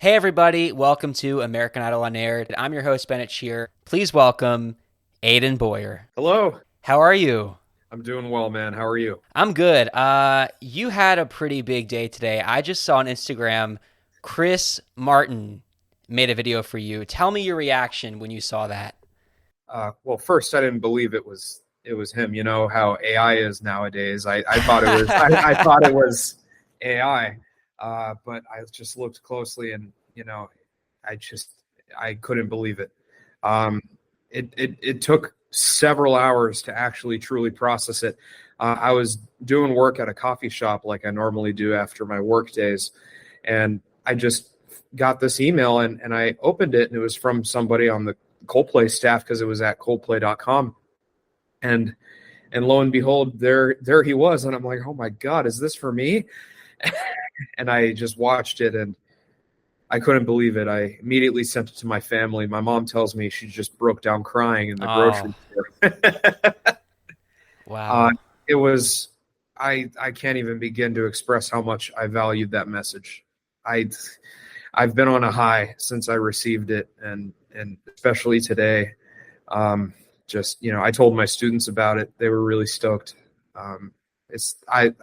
Hey everybody, welcome to American Idol Unaired. I'm your host, Bennett Shear. Please welcome Adin Boyer. Hello. How are you? I'm doing well, man. How are you? I'm good. You had a pretty big day today. I just saw on Instagram, Chris Martin made a video for you. Tell me your reaction when you saw that. Well, first, I didn't believe it was him. You know how AI is nowadays. I thought it was I thought it was AI, but I just looked closely, and I couldn't believe it. Um, it took several hours to actually truly process it. I was doing work at a coffee shop like I normally do after my work days, and I just got this email and I opened it, and it was from somebody on the Coldplay staff because it was at Coldplay.com, and lo and behold, there he was, and I'm like, oh my God, is this for me? And I just watched it, and I couldn't believe it. I immediately sent it to my family. My mom tells me she just broke down crying in the grocery store. Wow. It was I can't even begin to express how much I valued that message. I I've been on a high since I received it, and especially today. I told my students about it. They were really stoked. It's I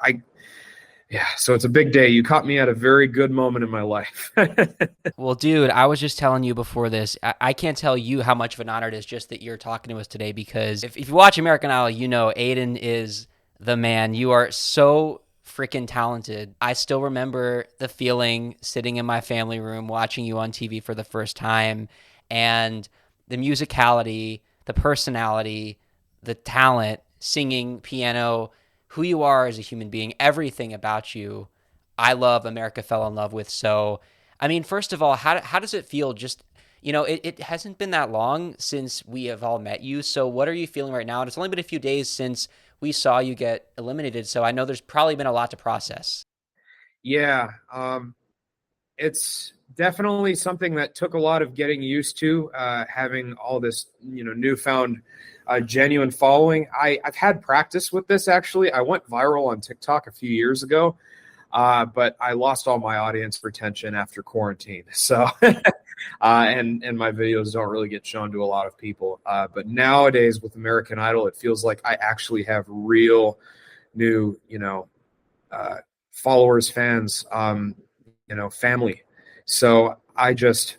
Yeah, so it's a big day. You caught me at a very good moment in my life. Well, dude, I was just telling you before this, I can't tell you how much of an honor it is just that you're talking to us today because if you watch American Idol, you know Adin is the man. You are so freaking talented. I still remember the feeling sitting in my family room watching you on TV for the first time, and the musicality, the personality, the talent, singing, piano, who you are as a human being, everything about you, I love, America fell in love with. So, I mean, first of all, how does it feel? Just, it hasn't been that long since we have all met you. So what are you feeling right now? And it's only been a few days since we saw you get eliminated. So I know there's probably been a lot to process. Yeah, it's definitely something that took a lot of getting used to, having all this, newfound genuine following. I've had practice with this, actually. I went viral on TikTok a few years ago, but I lost all my audience retention after quarantine. So, and my videos don't really get shown to a lot of people. But nowadays with American Idol, it feels like I actually have real new, uh, followers, fans, family. So I just,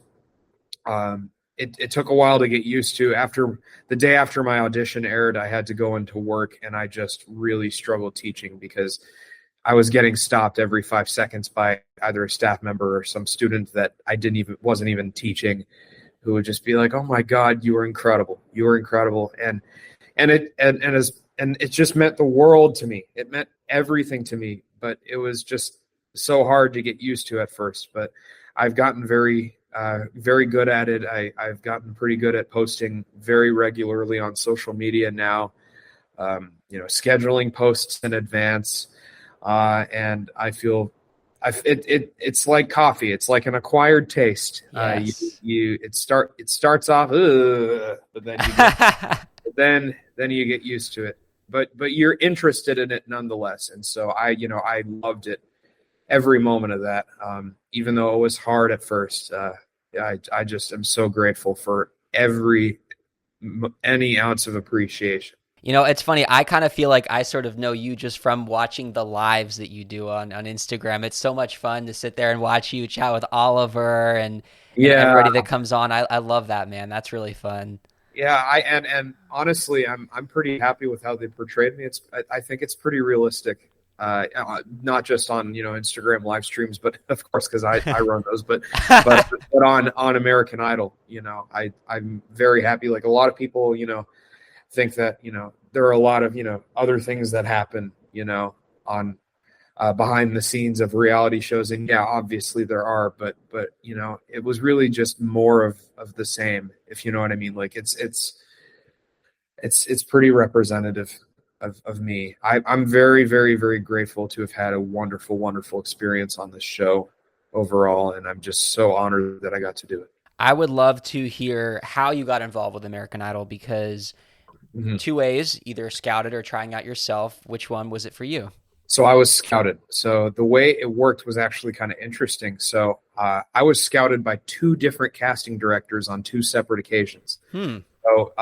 it took a while to get used to. After the day after my audition aired, I had to go into work, and I just really struggled teaching because I was getting stopped every 5 seconds by either a staff member or some student that wasn't even teaching, who would just be like, "Oh my God, you were incredible! You were incredible!" And it just meant the world to me. It meant everything to me. But it was just so hard to get used to at first. But I've gotten very good at it. I've gotten pretty good at posting very regularly on social media now. Scheduling posts in advance, and I feel it's like coffee. It's like an acquired taste. Yes. It starts off, but then you get used to it. But you're interested in it nonetheless, and so I loved it every moment of that. Even though it was hard at first, I just am so grateful for any ounce of appreciation. It's funny. I kind of feel like I sort of know you just from watching the lives that you do on Instagram. It's so much fun to sit there and watch you chat with Oliver and Yeah, everybody that comes on. I love that, man. That's really fun. yeah. And honestly, I'm pretty happy with how they portrayed me. I think it's pretty realistic. Not just on Instagram live streams, but of course because I run those, but on American Idol, I'm very happy. Like a lot of people, think that there are a lot of other things that happen on behind the scenes of reality shows, and yeah, obviously there are, but it was really just more of the same, if you know what I mean. Like it's pretty representative of me. I'm very, very, very grateful to have had a wonderful, wonderful experience on this show overall, and I'm just so honored that I got to do it. I would love to hear how you got involved with American Idol because Mhm. two ways, either scouted or trying out yourself. Which one was it for you? So I was scouted. So the way it worked was actually kind of interesting. So I was scouted by two different casting directors on two separate occasions. Hmm. So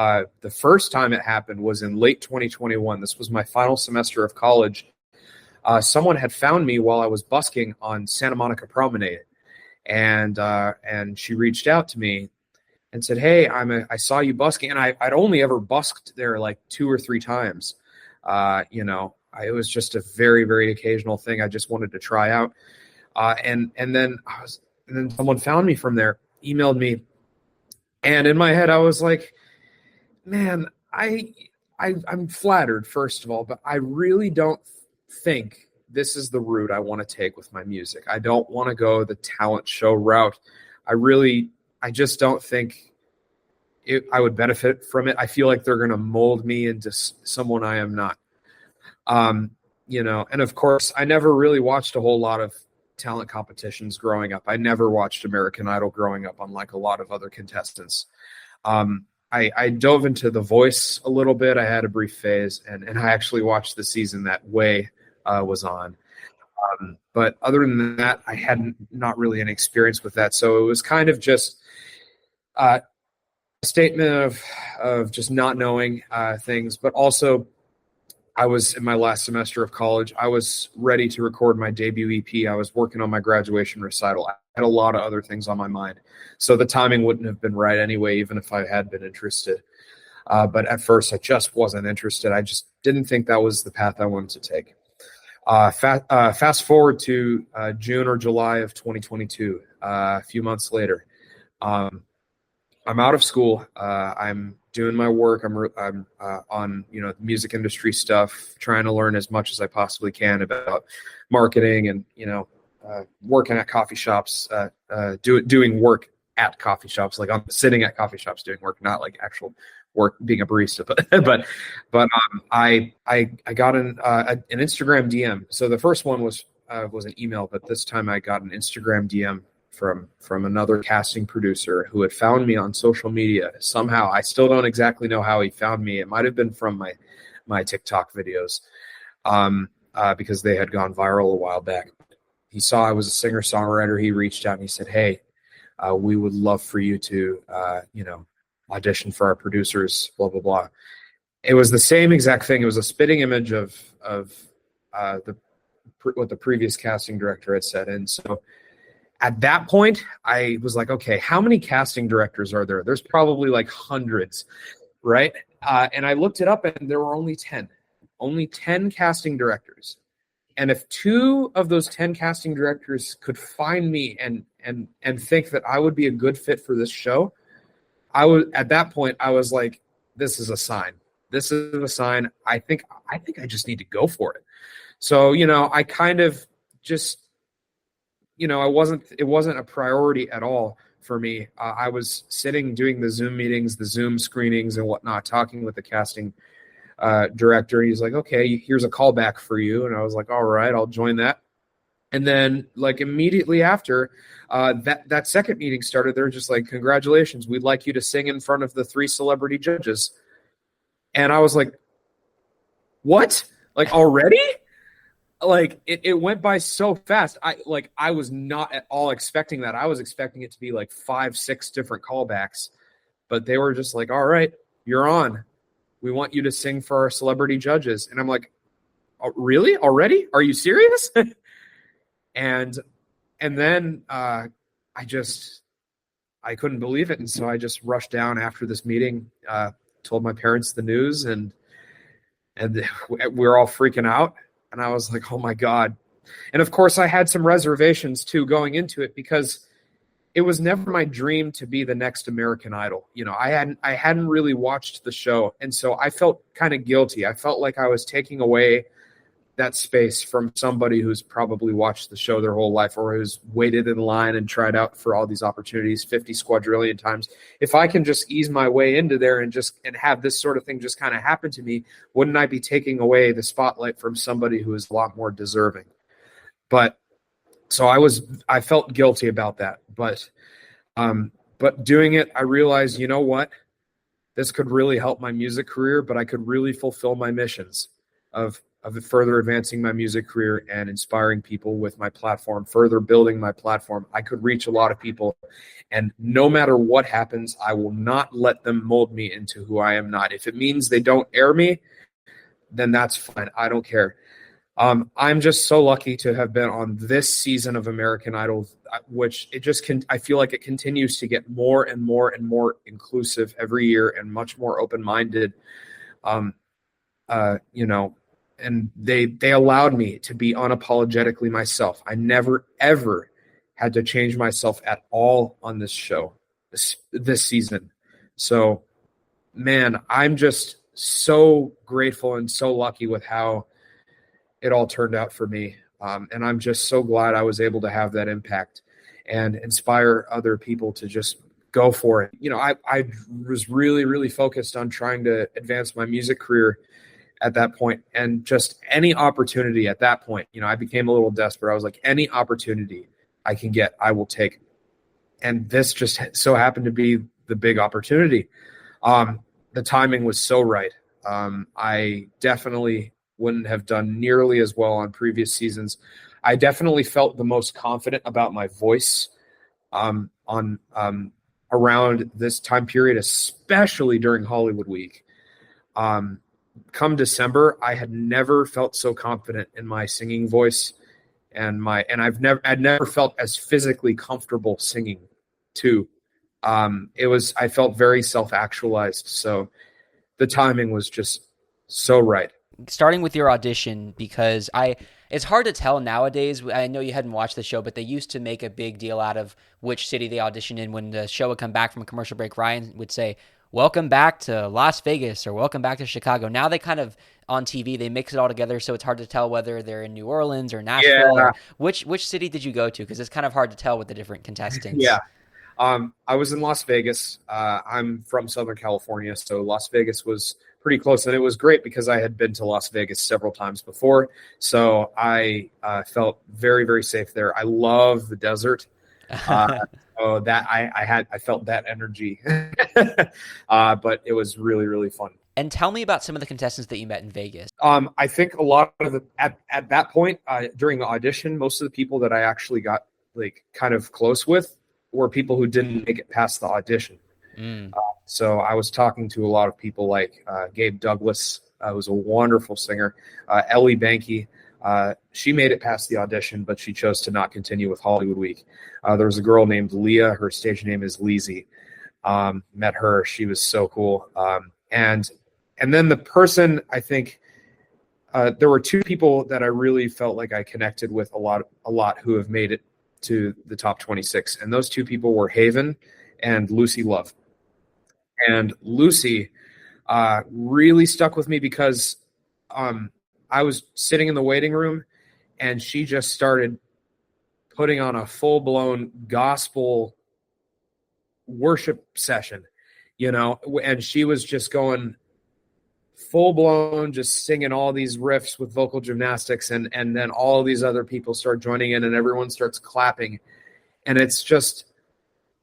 the first time it happened was in late 2021. This was my final semester of college. Someone had found me while I was busking on Santa Monica Promenade, and she reached out to me and said, "Hey, I saw you busking," and I'd only ever busked there like 2 or 3 times. It was just a very, very occasional thing. I just wanted to try out, and then someone found me from there, emailed me, and in my head I was like, "Man, I'm flattered, first of all, but I really don't think this is the route I want to take with my music. I don't want to go the talent show route. I just don't think I would benefit from it. I feel like they're going to mold me into someone I am not." And of course, I never really watched a whole lot of talent competitions growing up. I never watched American Idol growing up, unlike a lot of other contestants. I dove into The Voice a little bit. I had a brief phase, and I actually watched the season that Way was on. But other than that, I hadn't not really any experience with that. So it was kind of just a statement of just not knowing things. But also, I was in my last semester of college. I was ready to record my debut EP. I was working on my graduation recital. I had a lot of other things on my mind. So the timing wouldn't have been right anyway, even if I had been interested. But at first, I just wasn't interested. I just didn't think that was the path I wanted to take. Fast forward to June or July of 2022, a few months later. I'm out of school. I'm doing my work. I'm on music industry stuff, trying to learn as much as I possibly can about marketing and working at coffee shops, doing work at coffee shops. Like I'm sitting at coffee shops doing work, not like actual work being a barista. But I got an Instagram DM. So the first one was an email, but this time I got an Instagram DM from another casting producer who had found me on social media somehow. I still don't exactly know how he found me. It might have been from my TikTok videos, because they had gone viral a while back. He saw I was a singer-songwriter. He reached out and he said, "Hey, we would love for you to audition for our producers, blah blah blah." It was the same exact thing. It was a spitting image of what the previous casting director had said. And so at that point, I was like, okay, how many casting directors are there? There's probably like hundreds, right? And I looked it up, and there were only 10 casting directors. And if 2 of those 10 casting directors could find me and think that I would be a good fit for this show, at that point, I was like, this is a sign. This is a sign. I think I just need to go for it. So, I kind of just, it wasn't a priority at all for me. I was sitting doing the Zoom meetings, the Zoom screenings and whatnot, talking with the casting director. He's like, "Okay, here's a callback for you." And I was like, "All right, I'll join that." And then like immediately after that second meeting started, they're just like, "Congratulations, we'd like you to sing in front of the 3 celebrity judges." And I was like, "What? Like already?" Like it went by so fast. I was not at all expecting that. I was expecting it to be like 5, 6 different callbacks, but they were just like, "All right, you're on. We want you to sing for our celebrity judges." And I'm like, "Oh, really? Already? Are you serious?" and then I couldn't believe it, and so I just rushed down after this meeting, told my parents the news, and we're all freaking out. And I was like, "Oh my God." And of course I had some reservations too going into it, because it was never my dream to be the next American Idol. I hadn't really watched the show. And so I felt kind of guilty. I felt like I was taking away that space from somebody who's probably watched the show their whole life, or who's waited in line and tried out for all these opportunities 50 squadrillion times. If I can just ease my way into there and have this sort of thing just kind of happen to me, wouldn't I be taking away the spotlight from somebody who is a lot more deserving? But so I felt guilty about that. But doing it, I realized, you know what? This could really help my music career, but I could really fulfill my missions of of further advancing my music career and inspiring people with my platform, further building my platform. I could reach a lot of people. And no matter what happens, I will not let them mold me into who I am not. If it means they don't air me, then that's fine. I don't care. I'm just so lucky to have been on this season of American Idol, which it just I feel like it continues to get more and more and more inclusive every year and much more open-minded. You know, and they allowed me to be unapologetically myself. I never ever had to change myself at all on this show, this season. So, man, I'm just so grateful and so lucky with how it all turned out for me. And I'm just so glad I was able to have that impact and inspire other people to just go for it. You know, I was really, really focused on trying to advance my music career at that point, and just any opportunity at that point, you know, I became a little desperate. I was like, any opportunity I can get, I will take. And this just so happened to be the big opportunity. The timing was so right. I definitely wouldn't have done nearly as well on previous seasons. I definitely felt the most confident about my voice on around this time period, especially during Hollywood Week. Come December, I had never felt so confident in my singing voice, and I'd never felt as physically comfortable singing too. I felt very self-actualized. So the timing was just so right. Starting with your audition, because it's hard to tell nowadays. I know you hadn't watched the show, but they used to make a big deal out of which city they auditioned in. When the show would come back from a commercial break, Ryan would say, "Welcome back to Las Vegas," or "Welcome back to Chicago." Now they kind of, on TV, they mix it all together, so it's hard to tell whether they're in New Orleans or Nashville. Yeah. Or which city did you go to? Because it's kind of hard to tell with the different contestants. Yeah. I was in Las Vegas. I'm from Southern California, so Las Vegas was pretty close, and it was great because I had been to Las Vegas several times before, so I felt very, very safe there. I love the desert, so that I felt that energy, but it was really, really fun. And tell me about some of the contestants that you met in Vegas. I think a lot of at that point during the audition, most of the people that I actually got like kind of close with were people who didn't make it past the audition. So I was talking to a lot of people like Gabe Douglas, was a wonderful singer. Ellie Banky, she made it past the audition, but she chose to not continue with Hollywood Week. There was a girl named Leah. Her stage name is Leezy. Met her. She was so cool. And then the person, I think, there were two people that I really felt like I connected with a lot who have made it to the top 26. And those two people were Haven and Lucy Love. And Lucy really stuck with me because I was sitting in the waiting room and she just started putting on a full-blown gospel worship session, you know, and she was just going full-blown, just singing all these riffs with vocal gymnastics, and then all of these other people start joining in and everyone starts clapping. And it's just,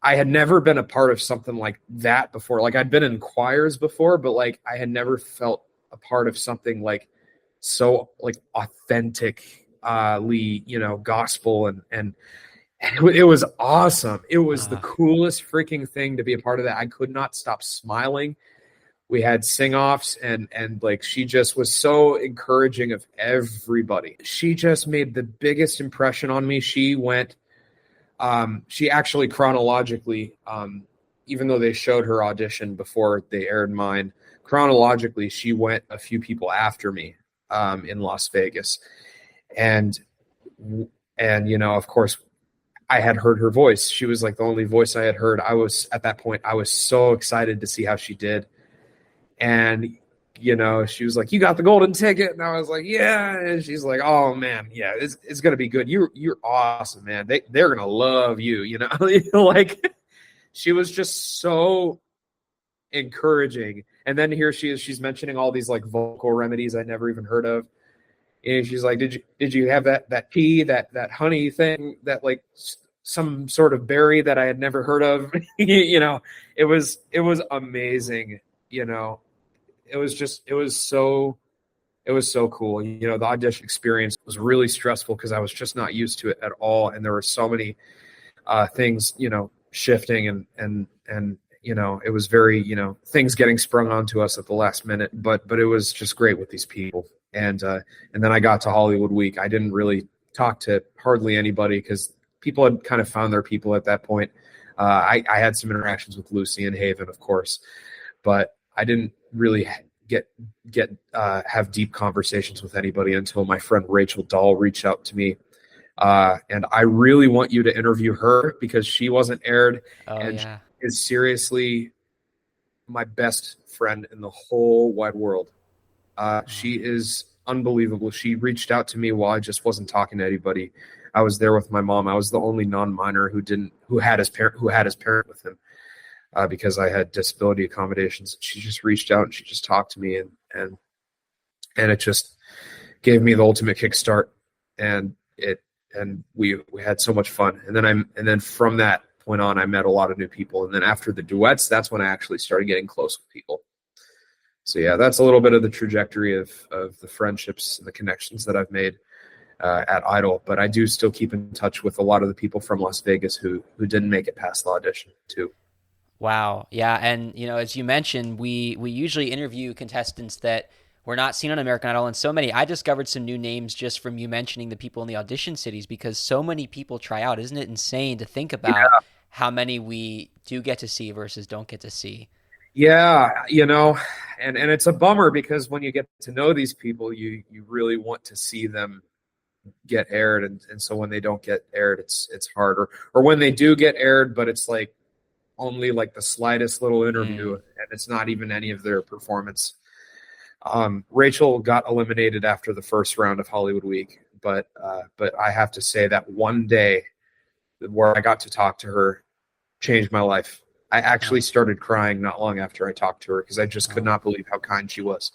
I had never been a part of something like that before. Like, I'd been in choirs before, but like I had never felt a part of something like so like authentically, you know, gospel, and it was awesome. It was the coolest freaking thing to be a part of that. I could not stop smiling. We had sing-offs, and like she just was so encouraging of everybody. She just made the biggest impression on me. She went, she actually chronologically, even though they showed her audition before they aired mine, chronologically she went a few people after me in Las Vegas. And you know, of course, I had heard her voice. She was like the only voice I had heard. At that point, I was so excited to see how she did. And, you know, she was like, "You got the golden ticket." And I was like, "Yeah." And she's like, "Oh man, yeah, it's going to be good. You're awesome, man. They're going to love you." You know, like she was just so encouraging. And then here she is, she's mentioning all these like vocal remedies I never even heard of. And she's like, did you have that tea, that honey thing, that like some sort of berry that I had never heard of?" You know, it was amazing. You know, it was so It was so cool. You know, the audition experience was really stressful because I was just not used to it at all. And there were so many things, you know, shifting and, you know, it was very, you know, things getting sprung onto us at the last minute, but it was just great with these people. And then I got to Hollywood Week. I didn't really talk to hardly anybody because people had kind of found their people at that point. I had some interactions with Lucy and Haven, of course, but I didn't really have deep conversations with anybody until my friend Rachel Dahl reached out to me. And I really want you to interview her because she wasn't aired. Oh, And yeah. she is seriously my best friend in the whole wide world. She is unbelievable. She reached out to me while I just wasn't talking to anybody. I was there with my mom. I was the only non-minor who had his parent with him because I had disability accommodations. She just reached out and she just talked to me and it just gave me the ultimate kickstart. And we had so much fun. And then from that point on, I met a lot of new people. And then after the duets, that's when I actually started getting close with people. So yeah, that's a little bit of the trajectory of the friendships and the connections that I've made at Idol. But I do still keep in touch with a lot of the people from Las Vegas who didn't make it past the audition too. Wow. Yeah. And, you know, as you mentioned, we usually interview contestants that were not seen on American Idol, and so many. I discovered some new names just from you mentioning the people in the audition cities because so many people try out. Isn't it insane to think about how many we do get to see versus don't get to see? Yeah, you know, and it's a bummer because when you get to know these people, you really want to see them get aired, and so when they don't get aired, it's hard. Or when they do get aired, but it's like only like the slightest little interview, and it's not even any of their performance. Rachel got eliminated after the first round of Hollywood Week, but I have to say that one day where I got to talk to her changed my life. I actually started crying not long after I talked to her because I just could not believe how kind she was.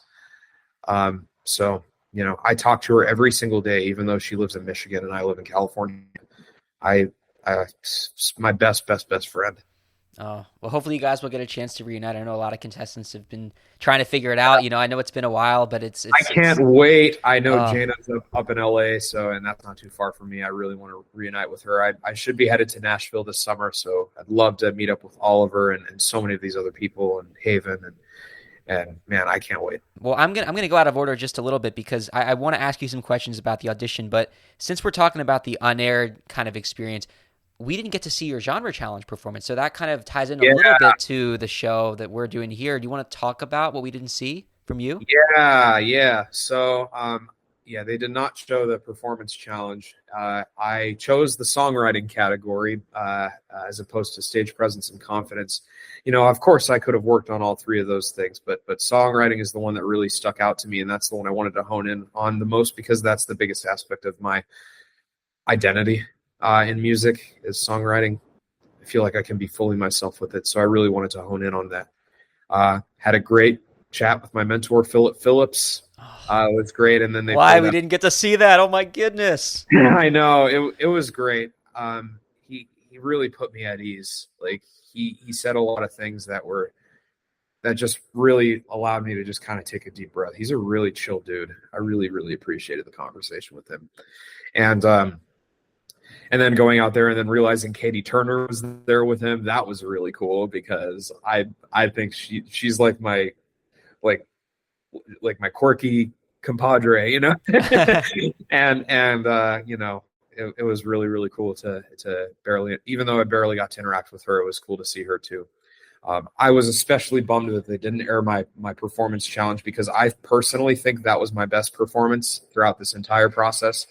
So, you know, I talk to her every single day, even though she lives in Michigan and I live in California. I my best friend. Oh, well, hopefully you guys will get a chance to reunite. I know a lot of contestants have been trying to figure it out. You know, I know it's been a while, but I can't wait. I know uh, Jana's up in LA, and that's not too far from me. I really want to reunite with her. I should be headed to Nashville this summer, so I'd love to meet up with Oliver and so many of these other people and Haven and man, I can't wait. Well, I'm gonna go out of order just a little bit because I want to ask you some questions about the audition. But since we're talking about the unaired kind of experience, we didn't get to see your genre challenge performance, so that kind of ties in a little bit to the show that we're doing here. Do you want to talk about what we didn't see from you? Yeah. So, yeah, they did not show the performance challenge. I chose the songwriting category as opposed to stage presence and confidence. You know, of course, I could have worked on all three of those things, but songwriting is the one that really stuck out to me, and that's the one I wanted to hone in on the most because that's the biggest aspect of my identity in music is songwriting. I feel like I can be fully myself with it, so I really wanted to hone in on that. Had a great chat with my mentor, Phillips. It was great, and then Why we didn't get to see that? Oh my goodness! I know it was great. He really put me at ease. Like he said a lot of things that just really allowed me to just kind of take a deep breath. He's a really chill dude. I really appreciated the conversation with him, and then going out there and then realizing Katie Turner was there with him, that was really cool because I think she's like my my quirky compadre, you know. and you know, it was really cool to barely, even though I barely got to interact with her, it was cool to see her too. I was especially bummed that they didn't air my performance challenge because I personally think that was my best performance throughout this entire process.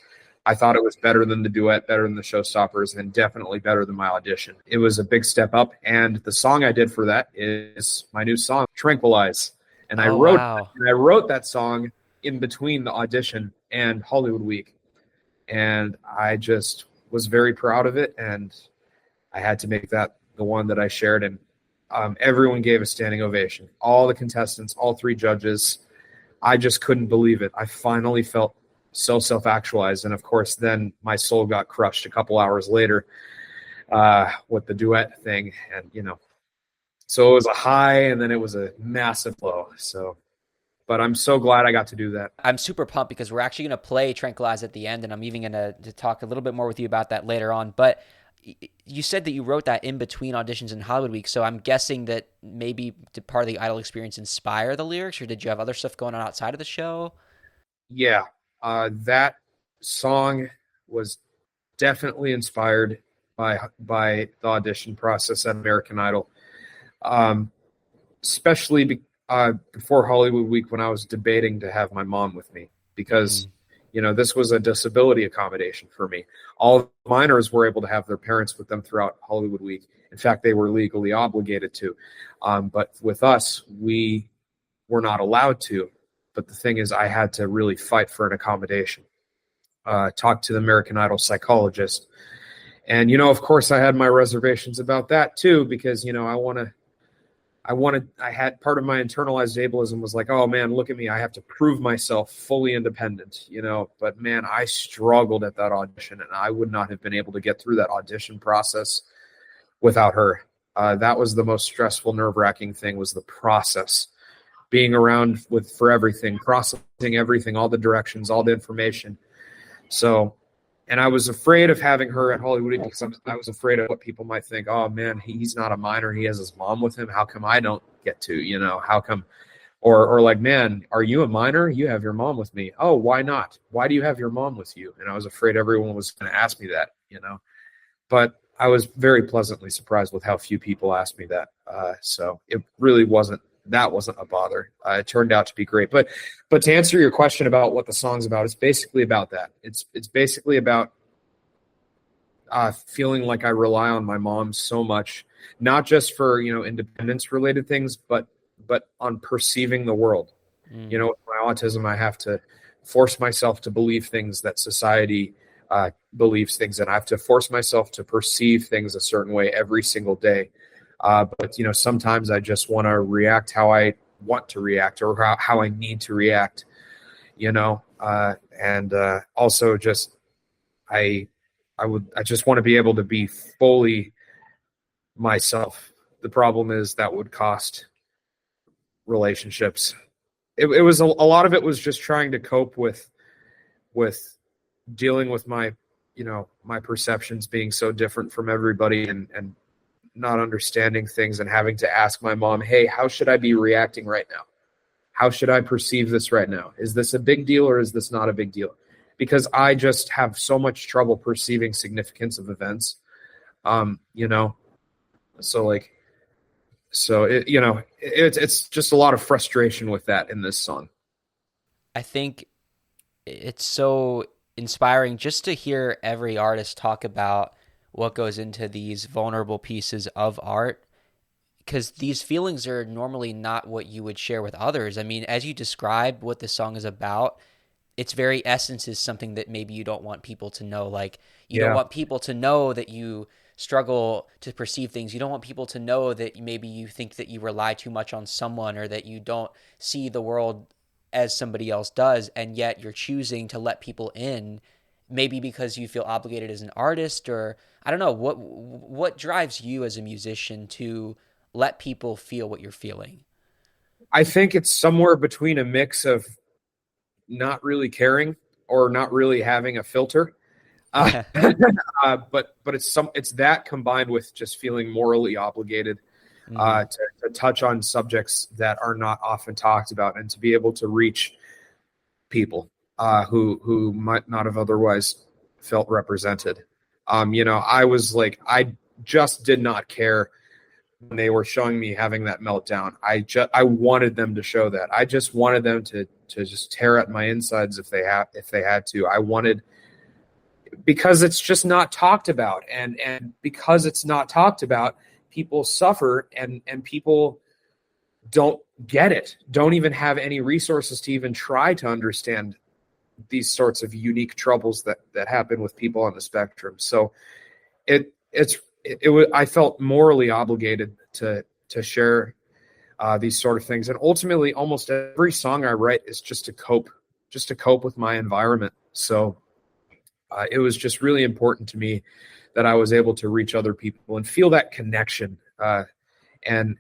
I thought it was better than the duet, better than the showstoppers, and definitely better than my audition. It was a big step up, and the song I did for that is my new song, Tranquilize. And I wrote that song in between the audition and Hollywood Week. And I just was very proud of it, and I had to make that the one that I shared. And everyone gave a standing ovation. All the contestants, all three judges. I just couldn't believe it. I finally felt so self-actualized. And of course, then my soul got crushed a couple hours later with the duet thing. And, you know, so it was a high and then it was a massive low. So but I'm so glad I got to do that. I'm super pumped because we're actually going to play Tranquilize at the end, and I'm even going to talk a little bit more with you about that later on. But you said that you wrote that in between auditions in Hollywood Week, so I'm guessing that maybe did part of the Idol experience inspire the lyrics, or did you have other stuff going on outside of the show? Yeah, that song was definitely inspired by the audition process at American Idol, um, especially before Hollywood Week when I was debating to have my mom with me because Mm, this was a disability accommodation for me. All minors were able to have their parents with them throughout Hollywood Week. In fact, they were legally obligated to, but with us, we were not allowed to. But the thing is, I had to really fight for an accommodation. Talk to the American Idol psychologist. And, of course, I had my reservations about that too, because, I had part of my internalized ableism was like, oh man, look at me. I have to prove myself fully independent, but man, I struggled at that audition and I would not have been able to get through that audition process without her. That was the most stressful, nerve-wracking thing was the process, being around for everything, processing everything, all the directions, all the information. So, and I was afraid of having her at Hollywood because I was afraid of what people might think. Oh man, he's not a minor. He has his mom with him. How come I don't get to, how come, or like, man, are you a minor? You have your mom with me. Oh, why not? Why do you have your mom with you? And I was afraid everyone was going to ask me that, but I was very pleasantly surprised with how few people asked me that. So it really wasn't a bother. It turned out to be great. But to answer your question about what the song's about, it's basically about that. It's basically about feeling like I rely on my mom so much, not just for independence related things, but on perceiving the world. mm. With my autism, I have to force myself to believe things that society believes things, and I have to force myself to perceive things a certain way every single day. But sometimes I just want to react how I want to react or how I need to react, and also just I just want to be able to be fully myself. The problem is that would cost relationships. It was a lot of it was just trying to cope with dealing with my perceptions being so different from everybody and not understanding things and having to ask my mom, hey, how should I be reacting right now? How should I perceive this right now? Is this a big deal or is this not a big deal? Because I just have so much trouble perceiving significance of events. So it's just a lot of frustration with that in this song. I think it's so inspiring just to hear every artist talk about what goes into these vulnerable pieces of art because these feelings are normally not what you would share with others. I mean, as you describe what this song is about, its very essence is something that maybe you don't want people to know. Like, you don't Yeah. want people to know that you struggle to perceive things. You don't want people to know that maybe you think that you rely too much on someone or that you don't see the world as somebody else does. And yet you're choosing to let people in, maybe because you feel obligated as an artist, or I don't know, what drives you as a musician to let people feel what you're feeling? I think it's somewhere between a mix of not really caring or not really having a filter. Uh, but it's that combined with just feeling morally obligated Mm, to touch on subjects that are not often talked about and to be able to reach people who might not have otherwise felt represented. I was like, I just did not care when they were showing me having that meltdown. I wanted them to show that. I just wanted them to just tear at my insides if they had to. I wanted, because it's just not talked about, and because it's not talked about, people suffer and people don't get it, don't even have any resources to even try to understand these sorts of unique troubles that happen with people on the spectrum. So it was, I felt morally obligated to share these sort of things. And ultimately, almost every song I write is just to cope with my environment. So it was just really important to me that I was able to reach other people and feel that connection. and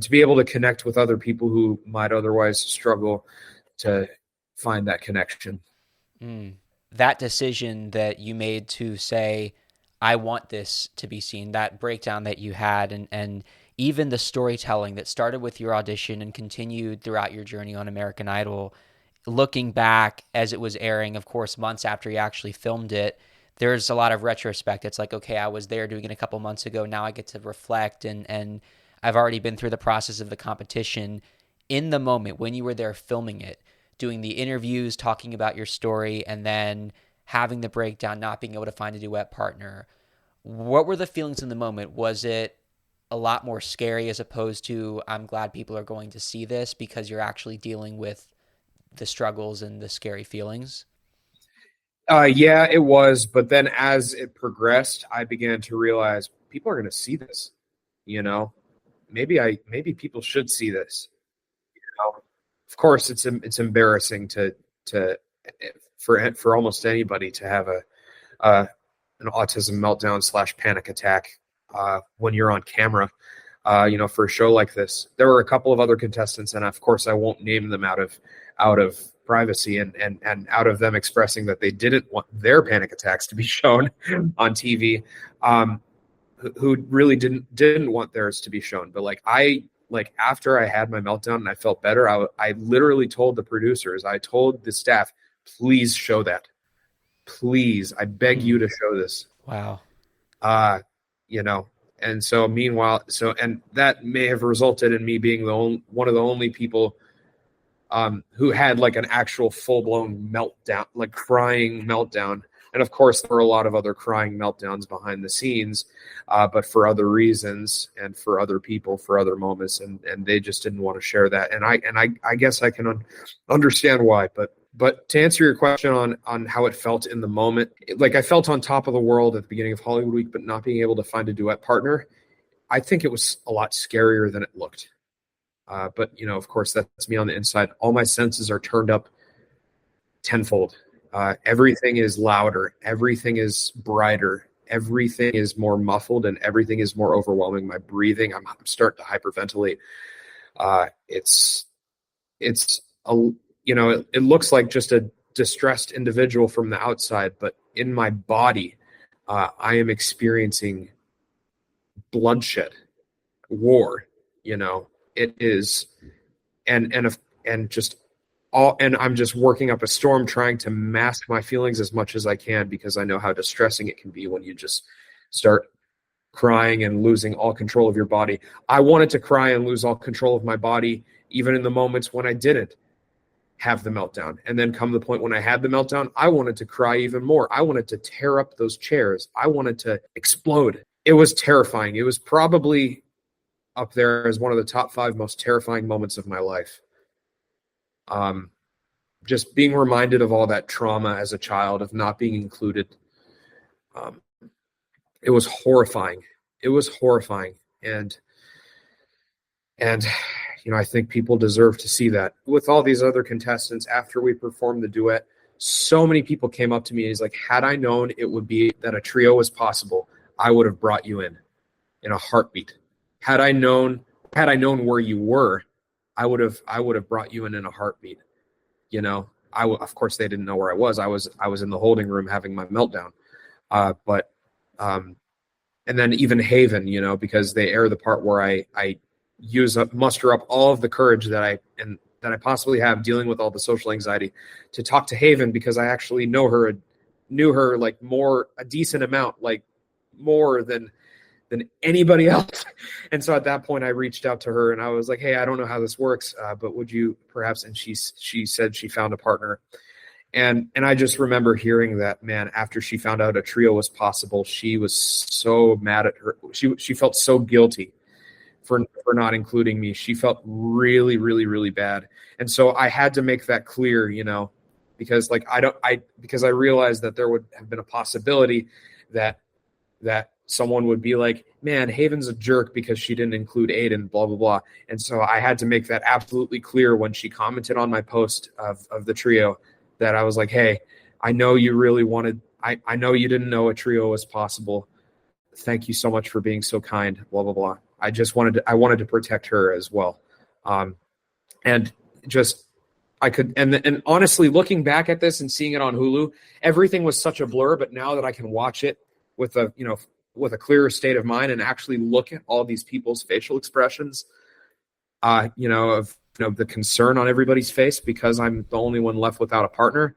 to be able to connect with other people who might otherwise struggle to find that connection. Mm. That decision that you made to say, I want this to be seen, that breakdown that you had, and even the storytelling that started with your audition and continued throughout your journey on American Idol, looking back as it was airing, of course, months after you actually filmed it, there's a lot of retrospect. It's like, okay, I was there doing it a couple months ago. Now I get to reflect, and I've already been through the process of the competition. In the moment when you were there filming it, doing the interviews, talking about your story, and then having the breakdown, not being able to find a duet partner, what were the feelings in the moment? Was it a lot more scary as opposed to, I'm glad people are going to see this because you're actually dealing with the struggles and the scary feelings? Yeah, it was. But then as it progressed, I began to realize people are going to see this. You know, maybe people should see this. You know, of course, it's embarrassing to for almost anybody to have uh, an autism meltdown / panic attack when you're on camera. For a show like this, there were a couple of other contestants, and of course, I won't name them out of privacy and out of them expressing that they didn't want their panic attacks to be shown on TV. Who really didn't want theirs to be shown, but like after I had my meltdown and I felt better, I literally told the producers, I told the staff, please show that. Please, I beg you to show this. Wow. Uh, you know, and so meanwhile, and that may have resulted in me being one of the only people who had like an actual full blown meltdown, like crying meltdown. And of course, there were a lot of other crying meltdowns behind the scenes, but for other reasons and for other people, for other moments, and they just didn't want to share that. And I guess I can understand why. But to answer your question on how it felt in the moment, like I felt on top of the world at the beginning of Hollywood Week, but not being able to find a duet partner, I think it was a lot scarier than it looked. But of course, that's me on the inside. All my senses are turned up tenfold. Everything is louder. Everything is brighter. Everything is more muffled, and everything is more overwhelming. My breathing, I'm starting to hyperventilate. It's it looks like just a distressed individual from the outside, but in my body, I am experiencing bloodshed, war. It is, and just all, and I'm just working up a storm trying to mask my feelings as much as I can, because I know how distressing it can be when you just start crying and losing all control of your body. I wanted to cry and lose all control of my body, even in the moments when I didn't have the meltdown. And then come the point when I had the meltdown, I wanted to cry even more. I wanted to tear up those chairs. I wanted to explode. It was terrifying. It was probably up there as one of the top 5 most terrifying moments of my life. Just being reminded of all that trauma as a child, of not being included. It was horrifying. It was horrifying. And I think people deserve to see that. With all these other contestants, after we performed the duet, so many people came up to me and he's like, had I known it would be that a trio was possible, I would have brought you in a heartbeat. Had I known where you were, I would have brought you in a heartbeat. Of course they didn't know where I was. I was in the holding room having my meltdown. And then even Haven, because they air the part where I muster up all of the courage that I possibly have dealing with all the social anxiety to talk to Haven, because I actually knew her like a decent amount, like more than anybody else. And so at that point I reached out to her and I was like, hey, I don't know how this works, but would you perhaps, and she said she found a partner. And I just remember hearing that, man, after she found out a trio was possible, she was so mad at her. She felt so guilty for not including me. She felt really, really, really bad. And so I had to make that clear, because because I realized that there would have been a possibility that someone would be like, man, Haven's a jerk because she didn't include Adin, blah, blah, blah. And so I had to make that absolutely clear when she commented on my post of the trio, that I was like, hey, I know you really wanted, I know you didn't know a trio was possible. Thank you so much for being so kind, blah, blah, blah. I wanted to protect her as well. And just, and honestly, looking back at this and seeing it on Hulu, everything was such a blur, but now that I can watch it with a clearer state of mind and actually look at all these people's facial expressions, of the concern on everybody's face because I'm the only one left without a partner,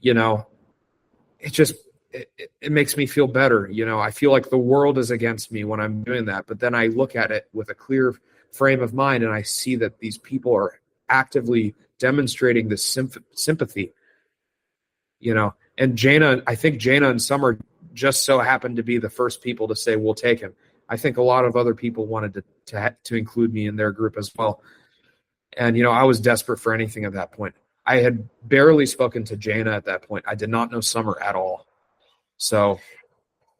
it makes me feel better. I feel like the world is against me when I'm doing that, but then I look at it with a clear frame of mind and I see that these people are actively demonstrating this sympathy, and I think Jaina and Summer just so happened to be the first people to say, we'll take him. I think a lot of other people wanted to include me in their group as well. And, I was desperate for anything at that point. I had barely spoken to Jaina at that point. I did not know Summer at all. So,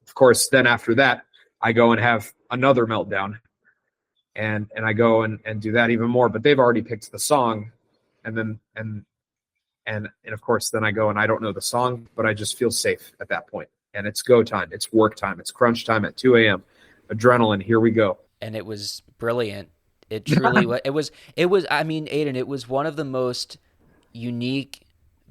of course, then after that, I go and have another meltdown. And I go and do that even more. But they've already picked the song. And of course, then I go and I don't know the song, but I just feel safe at that point. And it's go time. It's work time. It's crunch time at 2 a.m. Adrenaline. Here we go. And it was brilliant. It truly was. I mean, Adin, it was one of the most unique,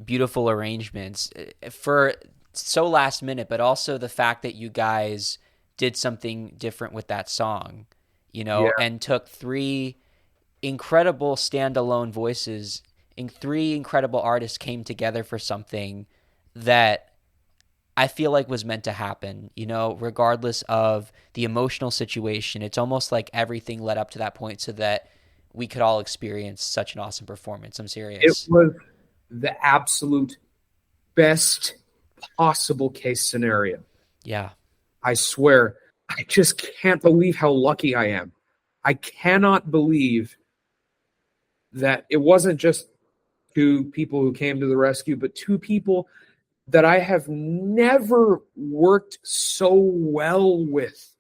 beautiful arrangements for so last minute, but also the fact that you guys did something different with that song, and took 3 incredible standalone voices and 3 incredible artists came together for something that I feel like was meant to happen, regardless of the emotional situation. It's almost like everything led up to that point so that we could all experience such an awesome performance. I'm serious. It was the absolute best possible case scenario. Yeah. I swear, I just can't believe how lucky I am. I cannot believe that it wasn't just 2 people who came to the rescue, but 2 people that I have never worked so well with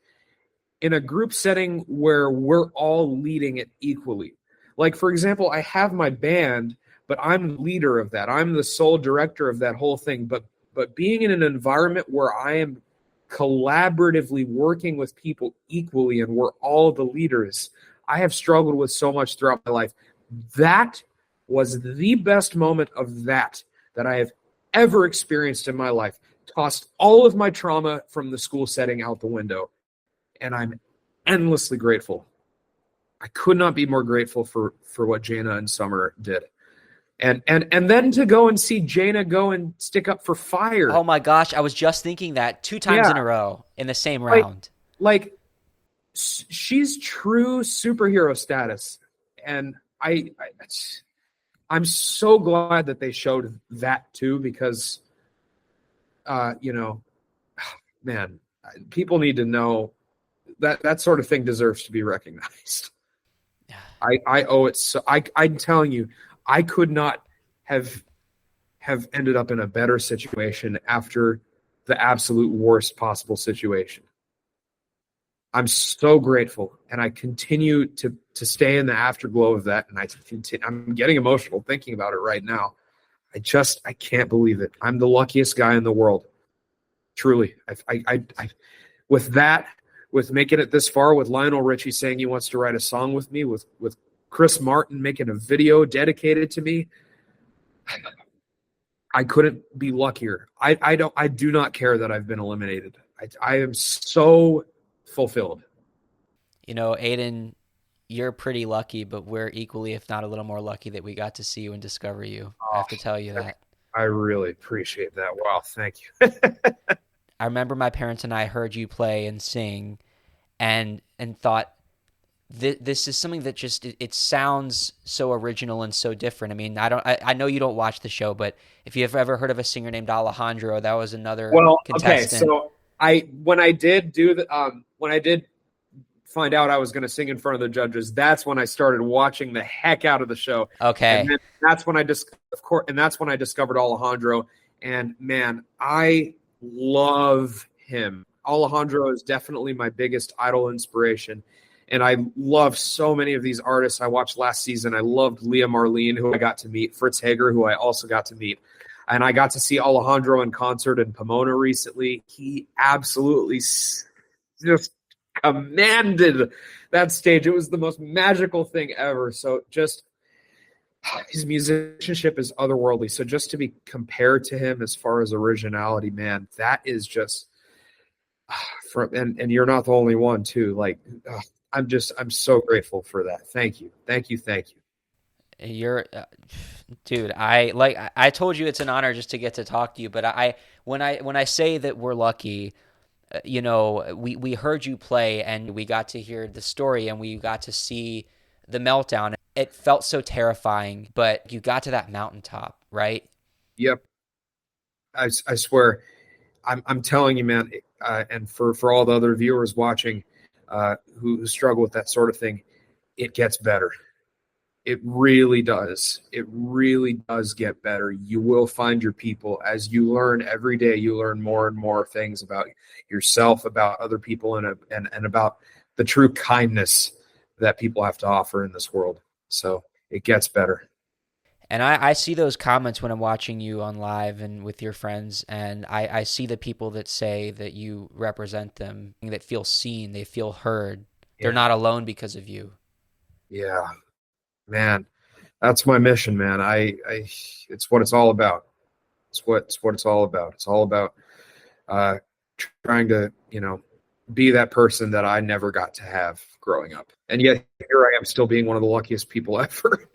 in a group setting where we're all leading it equally. Like, for example, I have my band, but I'm the leader of that. I'm the sole director of that whole thing. But being in an environment where I am collaboratively working with people equally and we're all the leaders, I have struggled with so much throughout my life. That was the best moment of that I have ever experienced in my life. Tossed all of my trauma from the school setting out the window, and I'm endlessly grateful. I could not be more grateful for what Jaina and Summer did. And then to go and see Jaina go and stick up for fire. Oh my gosh, I was just thinking that 2 times in a row in the same round. Like she's true superhero status, and I'm so glad that they showed that too, because, man, people need to know that sort of thing deserves to be recognized. I owe it. So I'm telling you, I could not have ended up in a better situation after the absolute worst possible situation. I'm so grateful, and I continue to stay in the afterglow of that, and I'm getting emotional thinking about it right now. I can't believe it. I'm the luckiest guy in the world, truly. With making it this far, with Lionel Richie saying he wants to write a song with me, with Chris Martin making a video dedicated to me, I couldn't be luckier. I do not care that I've been eliminated. I am so fulfilled. Adin, you're pretty lucky, but we're equally, if not a little more lucky, that we got to see you and discover you. I have to tell you that. I really appreciate that. Wow, thank you. I remember my parents and I heard you play and sing and thought, this is something that just it sounds so original and so different. I mean, I know you don't watch the show, but if you've ever heard of a singer named Alejandro, that was another contestant. Okay, so when I did find out I was going to sing in front of the judges, that's when I started watching the heck out of the show. Okay, and that's when I discovered Alejandro, and man, I love him. Alejandro is definitely my biggest idol inspiration. And I love so many of these artists I watched last season. I loved Leah Marlene, who I got to meet, Fritz Hager, who I also got to meet. And I got to see Alejandro in concert in Pomona recently. He absolutely just commanded that stage. It was the most magical thing ever. So just his musicianship is otherworldly. So just to be compared to him as far as originality, man, that is just and you're not the only one too. Like I'm so grateful for that. Thank you. Thank you. Thank you. You're, dude. I told you it's an honor just to get to talk to you. But when I say that we're lucky, we heard you play and we got to hear the story and we got to see the meltdown. It felt so terrifying, but you got to that mountaintop, right? Yep. I swear, I'm telling you, man, and for all the other viewers watching who struggle with that sort of thing, it gets better. It really does. It really does get better. You will find your people as you learn every day. You learn more and more things about yourself, about other people, and about the true kindness that people have to offer in this world. So it gets better. And I see those comments when I'm watching you on live and with your friends, and I see the people that say that you represent them, that feel seen, they feel heard. They're Yeah. not alone because of you. Yeah, man, that's my mission, man. It's what it's all about. It's what it's all about. It's all about uh, trying to, be that person that I never got to have growing up, and yet here I am, still being one of the luckiest people ever.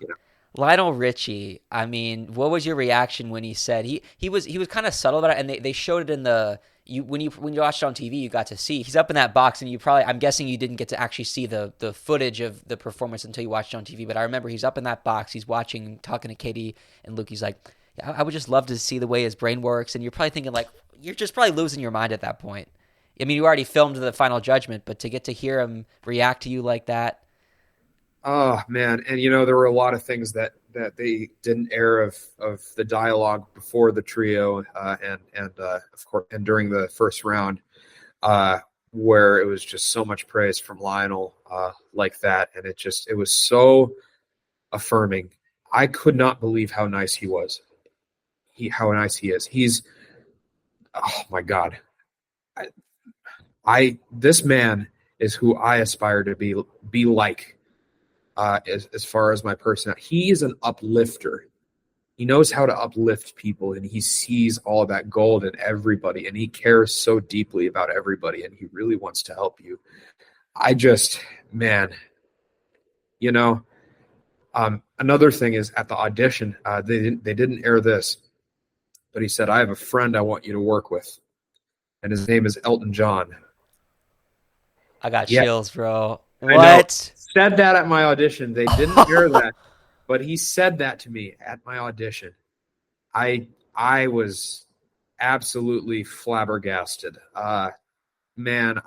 you know. Lionel Richie, I mean, what was your reaction when he said he was kind of subtle about it, and they showed it in the when you watched it on TV, you got to see he's up in that box, and I'm guessing you didn't get to actually see the footage of the performance until you watched it on TV. But I remember he's up in that box, he's watching, talking to Katie and Luke. He's like, yeah, I would just love to see the way his brain works, and you're probably thinking like you're just probably losing your mind at that point. I mean, you already filmed the final judgment, but to get to hear him react to you like that. Oh man, and there were a lot of things that they didn't air of the dialogue before the trio, and of course, and during the first round, where it was just so much praise from Lionel, like that, and it was so affirming. I could not believe how nice he was. How nice he is. Oh my God, this man is who I aspire to be like. As far as my personality, he is an uplifter. He knows how to uplift people, and he sees all that gold in everybody, and he cares so deeply about everybody, and he really wants to help you. Man, another thing is at the audition, they didn't air this, but he said, "I have a friend I want you to work with, and his name is Elton John." I got Yeah, chills, bro. I know. What? Said that at my audition. They didn't air that, but he said that to me at my audition. I was absolutely flabbergasted. Man,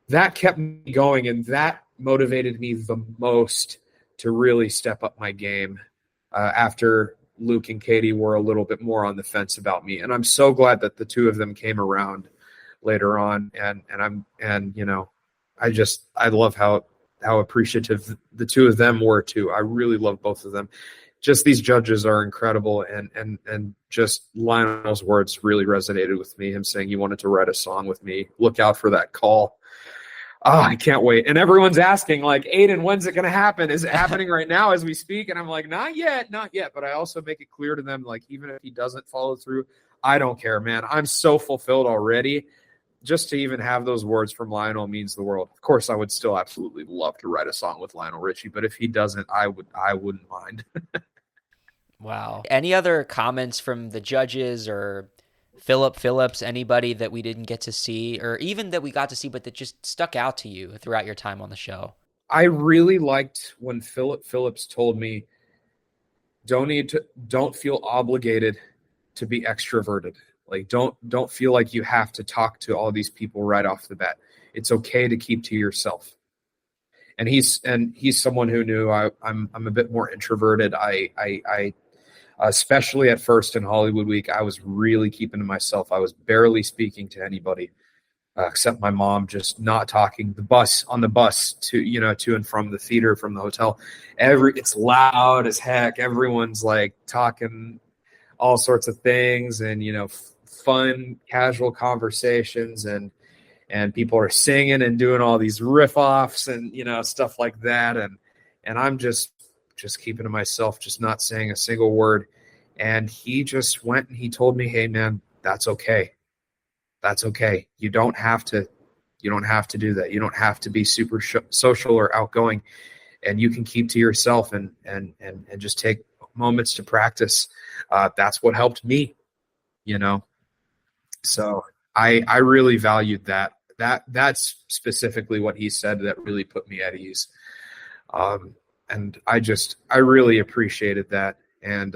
that kept me going, and that motivated me the most to really step up my game after Luke and Katie were a little bit more on the fence about me. And I'm so glad that the two of them came around later on, I love how appreciative the two of them were too. I really love both of them. Just these judges are incredible, and just Lionel's words really resonated with me. Him saying he wanted to write a song with me. Look out for that call. Oh, I can't wait. And everyone's asking, like, Adin, when's it going to happen? Is it happening right now as we speak? And I'm like, not yet. But I also make it clear to them, like, even if he doesn't follow through, I don't care, man. I'm so fulfilled already. Just to even have those words from Lionel means the world. Of course, I would still absolutely love to write a song with Lionel Richie, but if he doesn't, I wouldn't mind. Wow. Any other comments from the judges or Phillips, anybody that we didn't get to see, or even that we got to see but that just stuck out to you throughout your time on the show? I really liked when Phillips told me, don't feel obligated to be extroverted. Like don't feel like you have to talk to all these people right off the bat. It's okay to keep to yourself. And he's someone who knew I'm a bit more introverted. I especially at first in Hollywood Week, I was really keeping to myself. I was barely speaking to anybody except my mom, just not talking. On the bus to and from the theater, from the hotel. It's loud as heck. Everyone's like talking all sorts of things, and fun, casual conversations, and and people are singing and doing all these riff offs and, stuff like that. And I'm just keeping to myself, just not saying a single word. And he just went and he told me, hey man, that's okay. That's okay. You don't have to do that. You don't have to be super social or outgoing, and you can keep to yourself and just take moments to practice. That's what helped me, So I really valued that. That's specifically what he said that really put me at ease. And I really appreciated that. And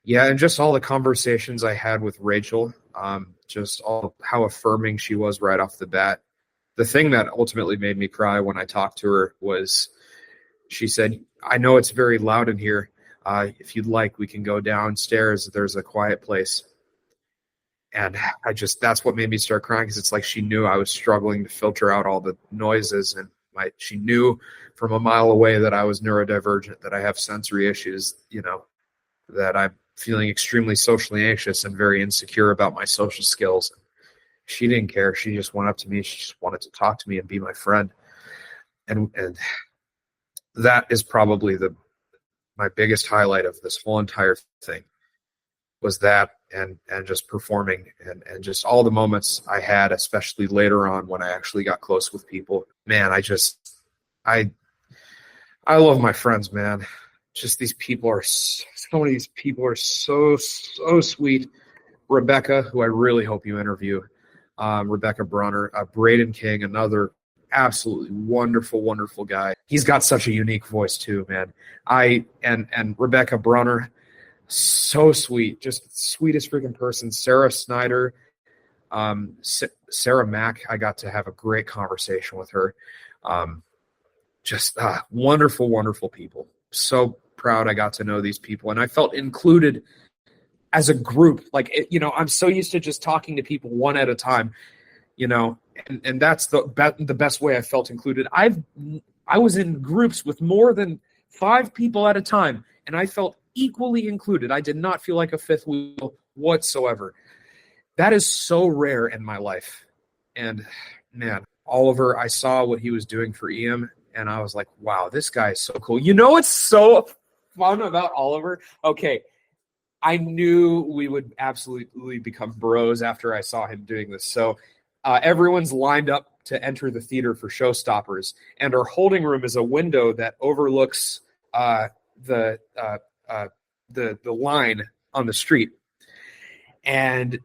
and just all the conversations I had with Rachel, just all how affirming she was right off the bat. The thing that ultimately made me cry when I talked to her was she said, I know it's very loud in here. If you'd like, we can go downstairs. There's a quiet place. And that's what made me start crying, because it's like she knew I was struggling to filter out all the noises. And she knew from a mile away that I was neurodivergent, that I have sensory issues, that I'm feeling extremely socially anxious and very insecure about my social skills. She didn't care. She just went up to me. She just wanted to talk to me and be my friend. And that is probably my biggest highlight of this whole entire thing, was that and just performing and just all the moments I had, especially later on when I actually got close with people. Man, I love my friends, man. Just these people are so many of these people are so sweet. Rebecca, who I really hope you interview, Rebecca Brunner, Braden King, another absolutely wonderful guy. He's got such a unique voice too, man. And Rebecca Brunner, so sweet, just sweetest freaking person. Sarah Snyder, Sarah Mack, I got to have a great conversation with her. Just wonderful people. So proud I got to know these people, and I felt included as a group. Like, I'm so used to just talking to people one at a time, and that's the best way I felt included. I was in groups with more than 5 people at a time, and I felt equally included. I did not feel like a fifth wheel whatsoever. That is so rare in my life. And man, Oliver, I saw what he was doing for EM, and I was like, wow, this guy is so cool. What's so fun about Oliver? Okay, I knew we would absolutely become bros after I saw him doing this. So everyone's lined up to enter the theater for Showstoppers, and our holding room is a window that overlooks the line on the street. And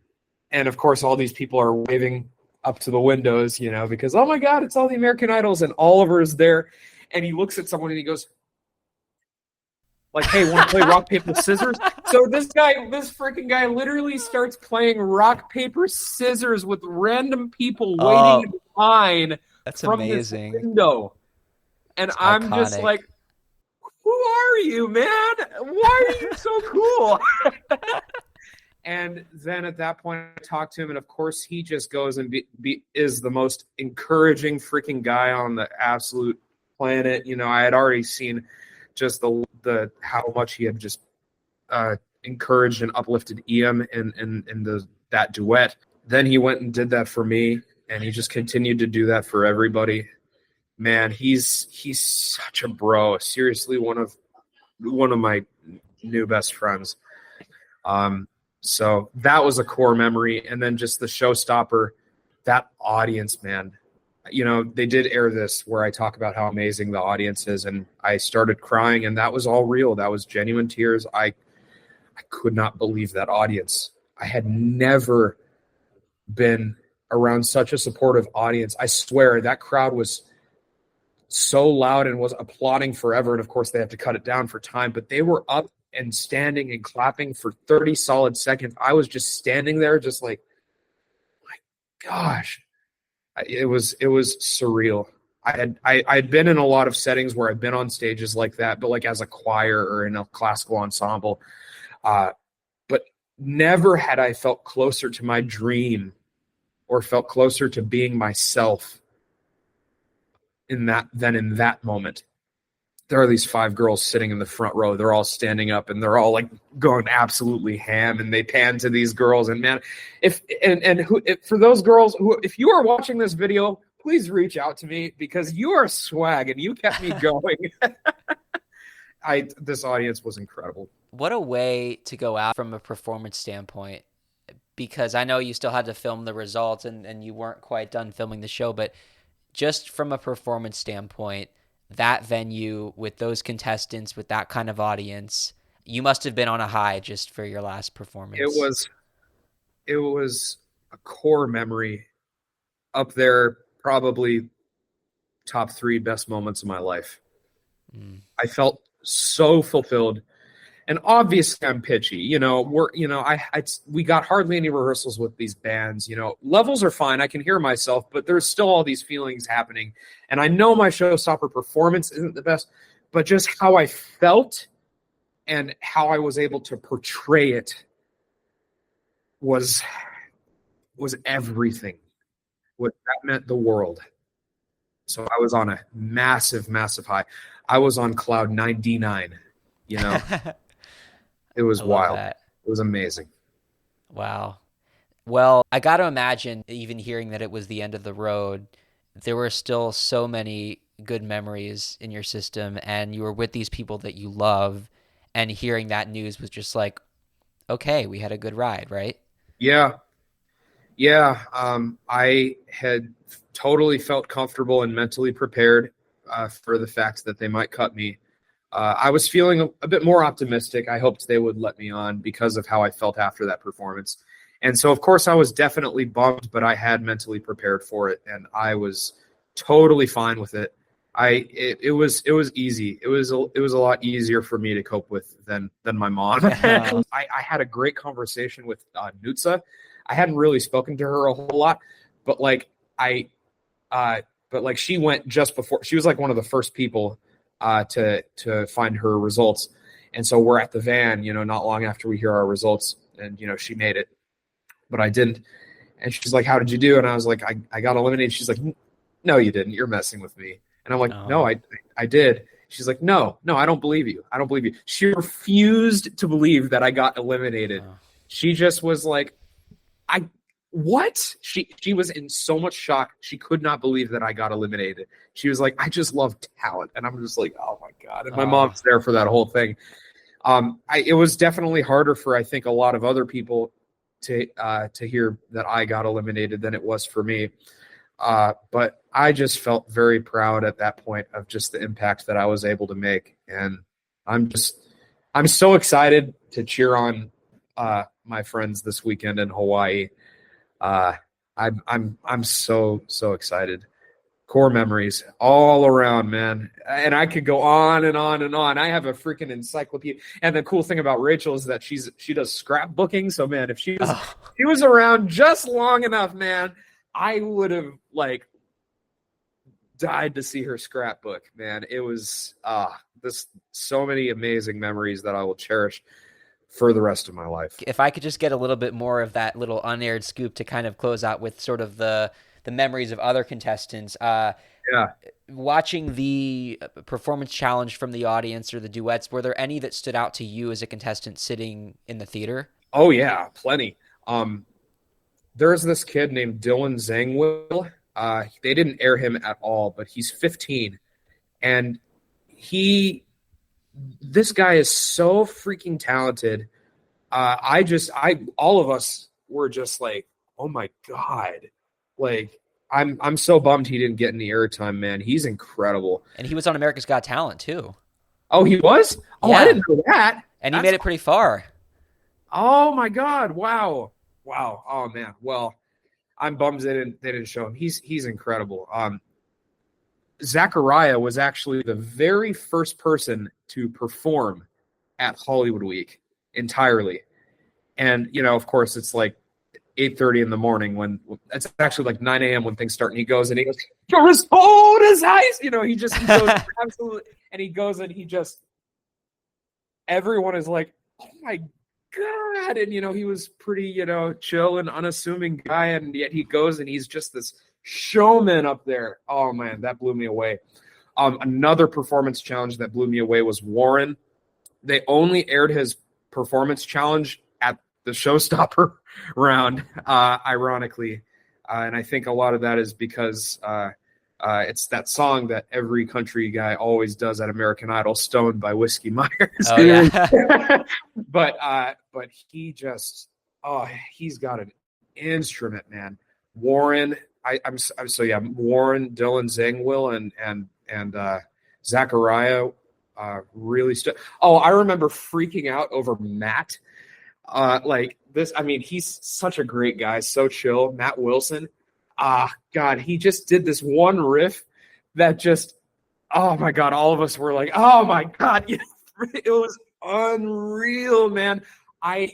of course, all these people are waving up to the windows, because, oh my God, it's all the American Idols. And Oliver is there, and he looks at someone and he goes, like, hey, want to play rock, paper, scissors? So this freaking guy literally starts playing rock, paper, scissors with random people waiting in line from amazing. This window. And that's I'm iconic. Just like, who are you, man? Why are you so cool? And then at that point, I talked to him, and of course, he just goes and is the most encouraging freaking guy on the absolute planet. I had already seen just the how much he had just encouraged and uplifted EM in that duet. Then he went and did that for me, and he just continued to do that for everybody. Man, he's such a bro. Seriously, one of my new best friends. So that was a core memory. And then just the Showstopper, that audience, man. They did air this where I talk about how amazing the audience is, and I started crying, and that was all real. That was genuine tears. I could not believe that audience. I had never been around such a supportive audience. I swear that crowd was so loud and was applauding forever. And of course they have to cut it down for time, but they were up and standing and clapping for 30 solid seconds. I was just standing there just like, my gosh, it was surreal. I'd been in a lot of settings where I've been on stages like that, but like as a choir or in a classical ensemble, but never had I felt closer to my dream or felt closer to being myself than in that moment. there are these 5 girls sitting in the front row. They're all standing up and they're all like going absolutely ham. And they pan to these girls. And man, if for those girls who, if you are watching this video, please reach out to me because you are swag and you kept me going. This audience was incredible. What a way to go out from a performance standpoint, because I know you still had to film the results and you weren't quite done filming the show, but just from a performance standpoint, that venue with those contestants, with that kind of audience, you must have been on a high just for your last performance. It was a core memory up there, probably top 3 best moments of my life. I felt so fulfilled. And obviously I'm pitchy, we got hardly any rehearsals with these bands, levels are fine. I can hear myself, but there's still all these feelings happening. And I know my showstopper performance isn't the best, but just how I felt and how I was able to portray it was everything. That meant the world. So I was on a massive, massive high. I was on cloud 99, It was wild. It was amazing. Wow. Well, I got to imagine, even hearing that it was the end of the road, there were still so many good memories in your system, and you were with these people that you love, and hearing that news was just like, okay, we had a good ride, right? Yeah. I had totally felt comfortable and mentally prepared for the fact that they might cut me. I was feeling a bit more optimistic. I hoped they would let me on because of how I felt after that performance. And so, of course, I was definitely bummed, but I had mentally prepared for it, and I was totally fine with it. It was easy. It was a lot easier for me to cope with than my mom. I had a great conversation with Nutsa. I hadn't really spoken to her a whole lot, but she went just before. She was like one of the first people to find her results. And so we're at the van, not long after we hear our results, and, she made it, but I didn't. And she's like, how did you do? And I was like, I got eliminated. She's like, no, you didn't. You're messing with me. And I'm like, no, I did. She's like, no, I don't believe you. I don't believe you. She refused to believe that I got eliminated. She just was like, what? She was in so much shock. She could not believe that I got eliminated. She was like, I just love talent. And I'm just like, oh my God. And my mom's there for that whole thing. It was definitely harder for, I think, a lot of other people to hear that I got eliminated than it was for me. But I just felt very proud at that point of just the impact that I was able to make. And I'm so excited to cheer on my friends this weekend in Hawaii. I'm so excited. Core memories all around, man. And I could go on and on and on. I have a freaking encyclopedia. And the cool thing about Rachel is that she does scrapbooking. So man, if she was around just long enough, man, I would have died to see her scrapbook, man. It was so many amazing memories that I will cherish for the rest of my life. If I could just get a little bit more of that little unaired scoop to kind of close out with sort of the memories of other contestants. Watching the performance challenge from the audience or the duets, were there any that stood out to you as a contestant sitting in the theater? Oh yeah, plenty. There's this kid named Dylan Zangwill. They didn't air him at all, but he's 15, and this guy is so freaking talented. All of us were just like, oh my God. Like, I'm so bummed he didn't get any airtime, man. He's incredible. And he was on America's Got Talent too. Oh, he was? Oh, yeah. I didn't know that. And he made it pretty far. Oh my God. Wow. Oh man. Well, I'm bummed they didn't show him. He's incredible. Zachariah was actually the very first person to perform at Hollywood Week entirely. And, of course, it's like 8:30 in the morning when it's actually like 9 a.m. when things start. And he goes, you're as cold as ice. He goes absolutely. And he goes and everyone is like, oh my God. And, he was pretty, chill and unassuming guy. And yet he goes and he's just this showman up there. Oh man, that blew me away. Another performance challenge that blew me away was Warren. They only aired his performance challenge at the showstopper round, ironically. And I think a lot of that is because it's that song that every country guy always does at American Idol, "Stoned" by Whiskey Myers. Oh yeah. but he just, he's got an instrument, man. Warren, I'm so yeah. Warren, Dylan Zangwill, and Zachariah really stood. Oh, I remember freaking out over Matt. Like this, I mean, he's such a great guy, so chill. Matt Wilson. God, he just did this one riff that just, oh my God, all of us were like, oh my God, it was unreal, man. And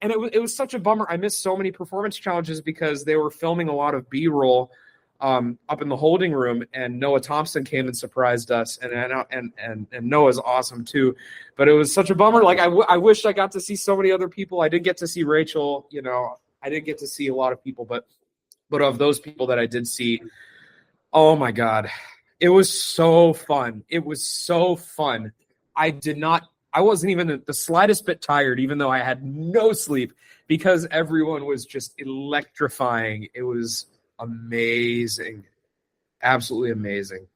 it was such a bummer. I missed so many performance challenges because they were filming a lot of B-roll up in the holding room, and Noah Thompson came and surprised us, and Noah's awesome too. But it was such a bummer. Like I wish I got to see so many other people. I did get to see Rachel. I didn't get to see a lot of people, but of those people that I did see, oh my God, it was so fun. It was so fun. I wasn't even the slightest bit tired, even though I had no sleep, because everyone was just electrifying. It was amazing, absolutely amazing.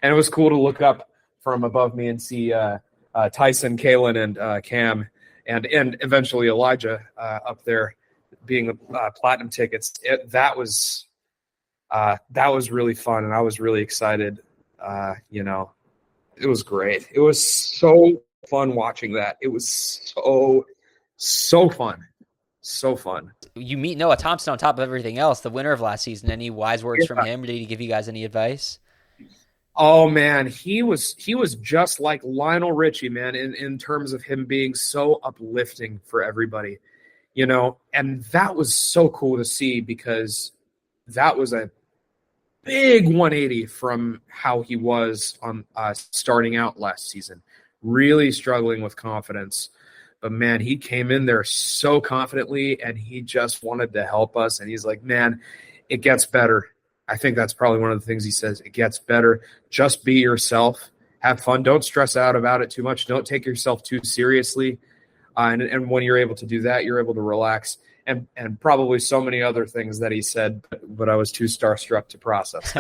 And it was cool to look up from above me and see Tyson, Kalen, and Cam, and eventually Elijah up there being platinum tickets. That was really fun, and I was really excited. It was great. It was so fun watching that. It was so fun. So fun. You meet Noah Thompson on top of everything else, the winner of last season. Any wise words from him? Did he give you guys any advice? Oh man, he was just like Lionel Richie, man, in terms of him being so uplifting for everybody, and that was so cool to see, because that was a big 180 from how he was on starting out last season, really struggling with confidence. But man, he came in there so confidently, and he just wanted to help us. And he's like, man, it gets better. I think that's probably one of the things he says. It gets better. Just be yourself. Have fun. Don't stress out about it too much. Don't take yourself too seriously. And when you're able to do that, you're able to relax. And probably so many other things that he said, but I was too starstruck to process.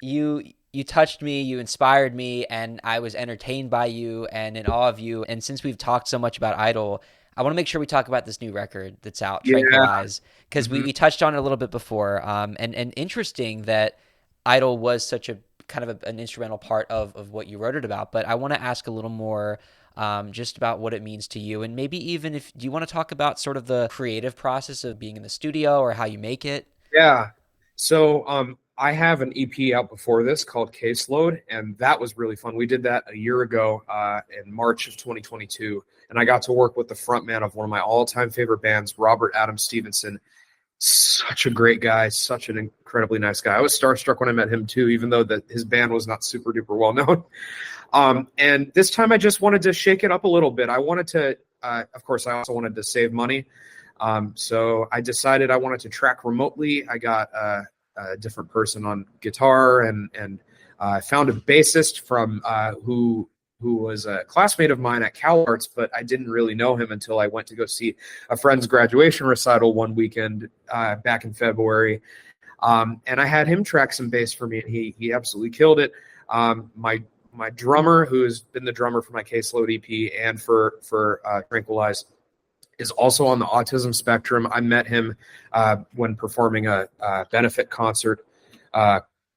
You touched me, you inspired me, and I was entertained by you and in awe of you. And since we've talked so much about Idol, I want to make sure we talk about this new record that's out, Tranquilize, because we touched on it a little bit before. And interesting that Idol was such a kind of an instrumental part of what you wrote it about. But I want to ask a little more just about what it means to you. And maybe even do you want to talk about sort of the creative process of being in the studio or how you make it? Yeah. So I have an EP out before this called Caseload, and that was really fun. We did that a year ago in March of 2022, and I got to work with the frontman of one of my all-time favorite bands, Robert Adam Stevenson. Such a great guy, such an incredibly nice guy. I was starstruck when I met him too, even though his band was not super duper well known. And this time I just wanted to shake it up a little bit. I wanted to, of course, I also wanted to save money. So I decided I wanted to track remotely. I got a different person on guitar, and I found a bassist from who was a classmate of mine at Cal Arts, but I didn't really know him until I went to go see a friend's graduation recital one weekend back in February. And I had him track some bass for me, and he absolutely killed it. My drummer, who's been the drummer for my Caseload EP and for Tranquilize, is also on the autism spectrum. I met him when performing a benefit concert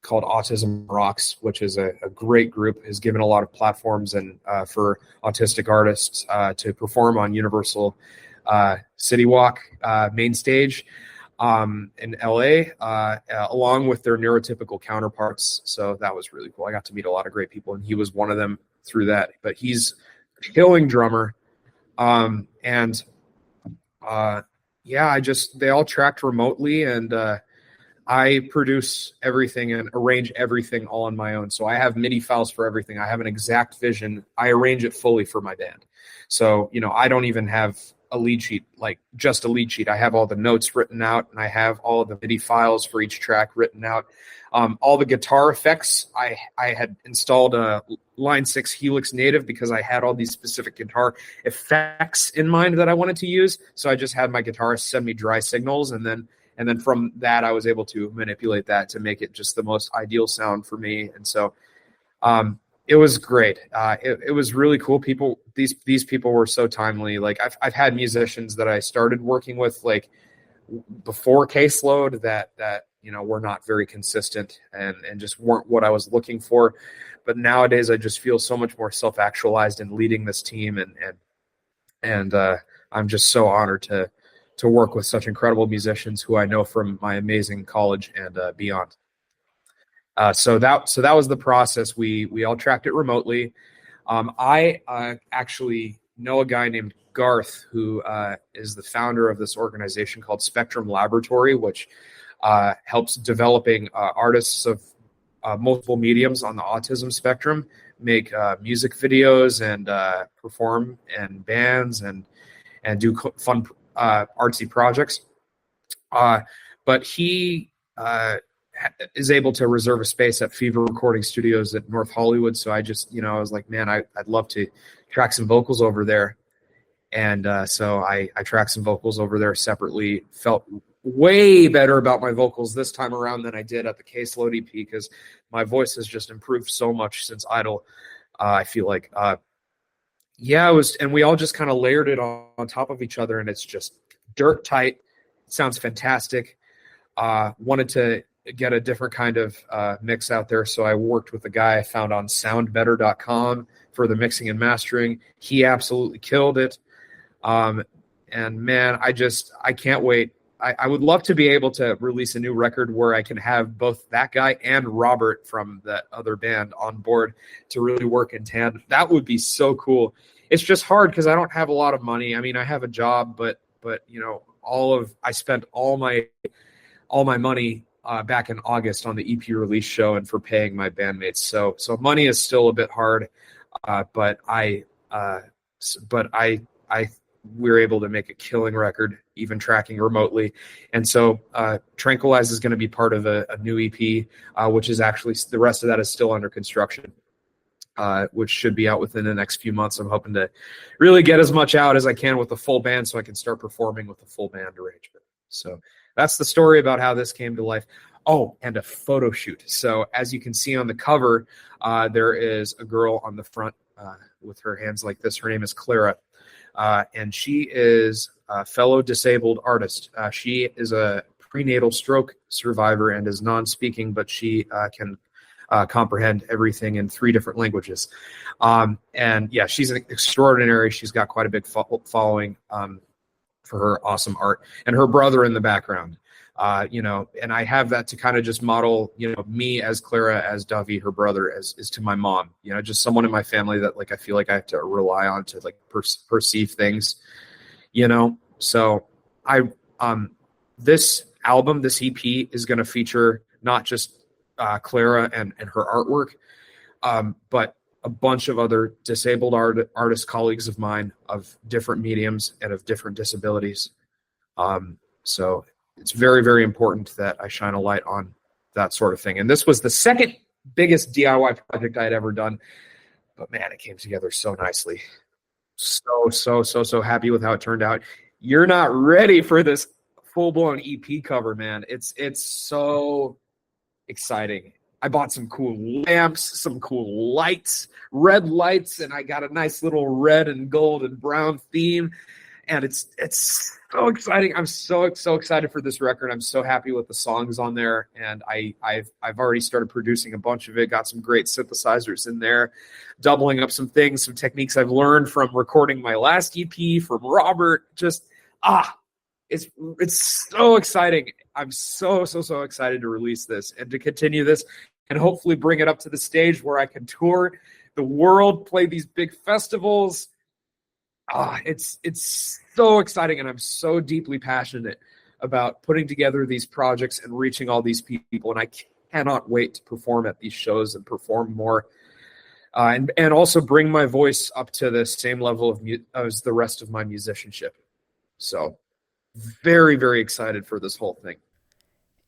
called Autism Rocks, which is a great group, has given a lot of platforms and for autistic artists to perform on Universal City Walk main stage in LA, along with their neurotypical counterparts. So that was really cool. I got to meet a lot of great people, and he was one of them through that. But he's a killing drummer. They all tracked remotely, and I produce everything and arrange everything all on my own. So I have MIDI files for everything. I have an exact vision. I arrange it fully for my band. So, I don't even have a lead sheet, like just a lead sheet. I have all the notes written out, and I have all of the MIDI files for each track written out. All the guitar effects, I had installed a Line 6 Helix Native because I had all these specific guitar effects in mind that I wanted to use. So I just had my guitarist send me dry signals, and then from that I was able to manipulate that to make it just the most ideal sound for me. And so it was great. It was really cool. These people were so timely. Like I've had musicians that I started working with like before Caseload that were not very consistent and just weren't what I was looking for. But nowadays I just feel so much more self-actualized in leading this team, and I'm just so honored to work with such incredible musicians who I know from my amazing college and beyond. So that was the process. We all tracked it remotely. I actually know a guy named Garth who is the founder of this organization called Spectrum Laboratory, which helps developing artists of multiple mediums on the autism spectrum make music videos and perform in bands and do fun artsy projects. But he is able to reserve a space at Fever Recording Studios at North Hollywood. So I just, I was like, man, I'd love to track some vocals over there. And so I tracked some vocals over there separately. Felt way better about my vocals this time around than I did at the Caseload EP because my voice has just improved so much since Idle. I feel like, it was, and we all just kind of layered it on top of each other, and it's just dirt tight. It sounds fantastic. Wanted to get a different kind of mix out there, so I worked with a guy I found on soundbetter.com for the mixing and mastering. He absolutely killed it. And man, I can't wait. I would love to be able to release a new record where I can have both that guy and Robert from that other band on board to really work in tandem. That would be so cool. It's just hard because I don't have a lot of money. I mean, I have a job, but I spent all my money back in August on the EP release show and for paying my bandmates. So money is still a bit hard, but we were able to make a killing record, even tracking remotely. And so Tranquilize is going to be part of a new EP, which is actually, the rest of that is still under construction, which should be out within the next few months. I'm hoping to really get as much out as I can with the full band so I can start performing with the full band arrangement. So that's the story about how this came to life. Oh, and a photo shoot. So as you can see on the cover, there is a girl on the front with her hands like this. Her name is Clara. And she is a fellow disabled artist. She is a prenatal stroke survivor and is non-speaking, but she can comprehend everything in 3 different languages. And yeah, she's extraordinary. She's got quite a big following for her awesome art, and her brother in the background. And I have that to kind of just model, me as Clara, as Davi, her brother, as to my mom, just someone in my family that like I feel like I have to rely on to like perceive things, So this album, this EP is going to feature not just Clara and her artwork, but a bunch of other disabled artist colleagues of mine of different mediums and of different disabilities. So it's very, very important that I shine a light on that sort of thing. And this was the second biggest DIY project I had ever done. But man, it came together so nicely. So happy with how it turned out. You're not ready for this full-blown EP cover, man. It's so exciting. I bought some cool lamps, some cool lights, red lights, and I got a nice little red and gold and brown theme. And it's so exciting. I'm so excited for this record. I'm so happy with the songs on there. And I've already started producing a bunch of it, got some great synthesizers in there, doubling up some things, some techniques I've learned from recording my last EP from Robert. It's so exciting. I'm so excited to release this and to continue this and hopefully bring it up to the stage where I can tour the world, play these big festivals. It's so exciting, and I'm so deeply passionate about putting together these projects and reaching all these people, and I cannot wait to perform at these shows and perform more, and also bring my voice up to the same level as the rest of my musicianship. So very, very excited for this whole thing.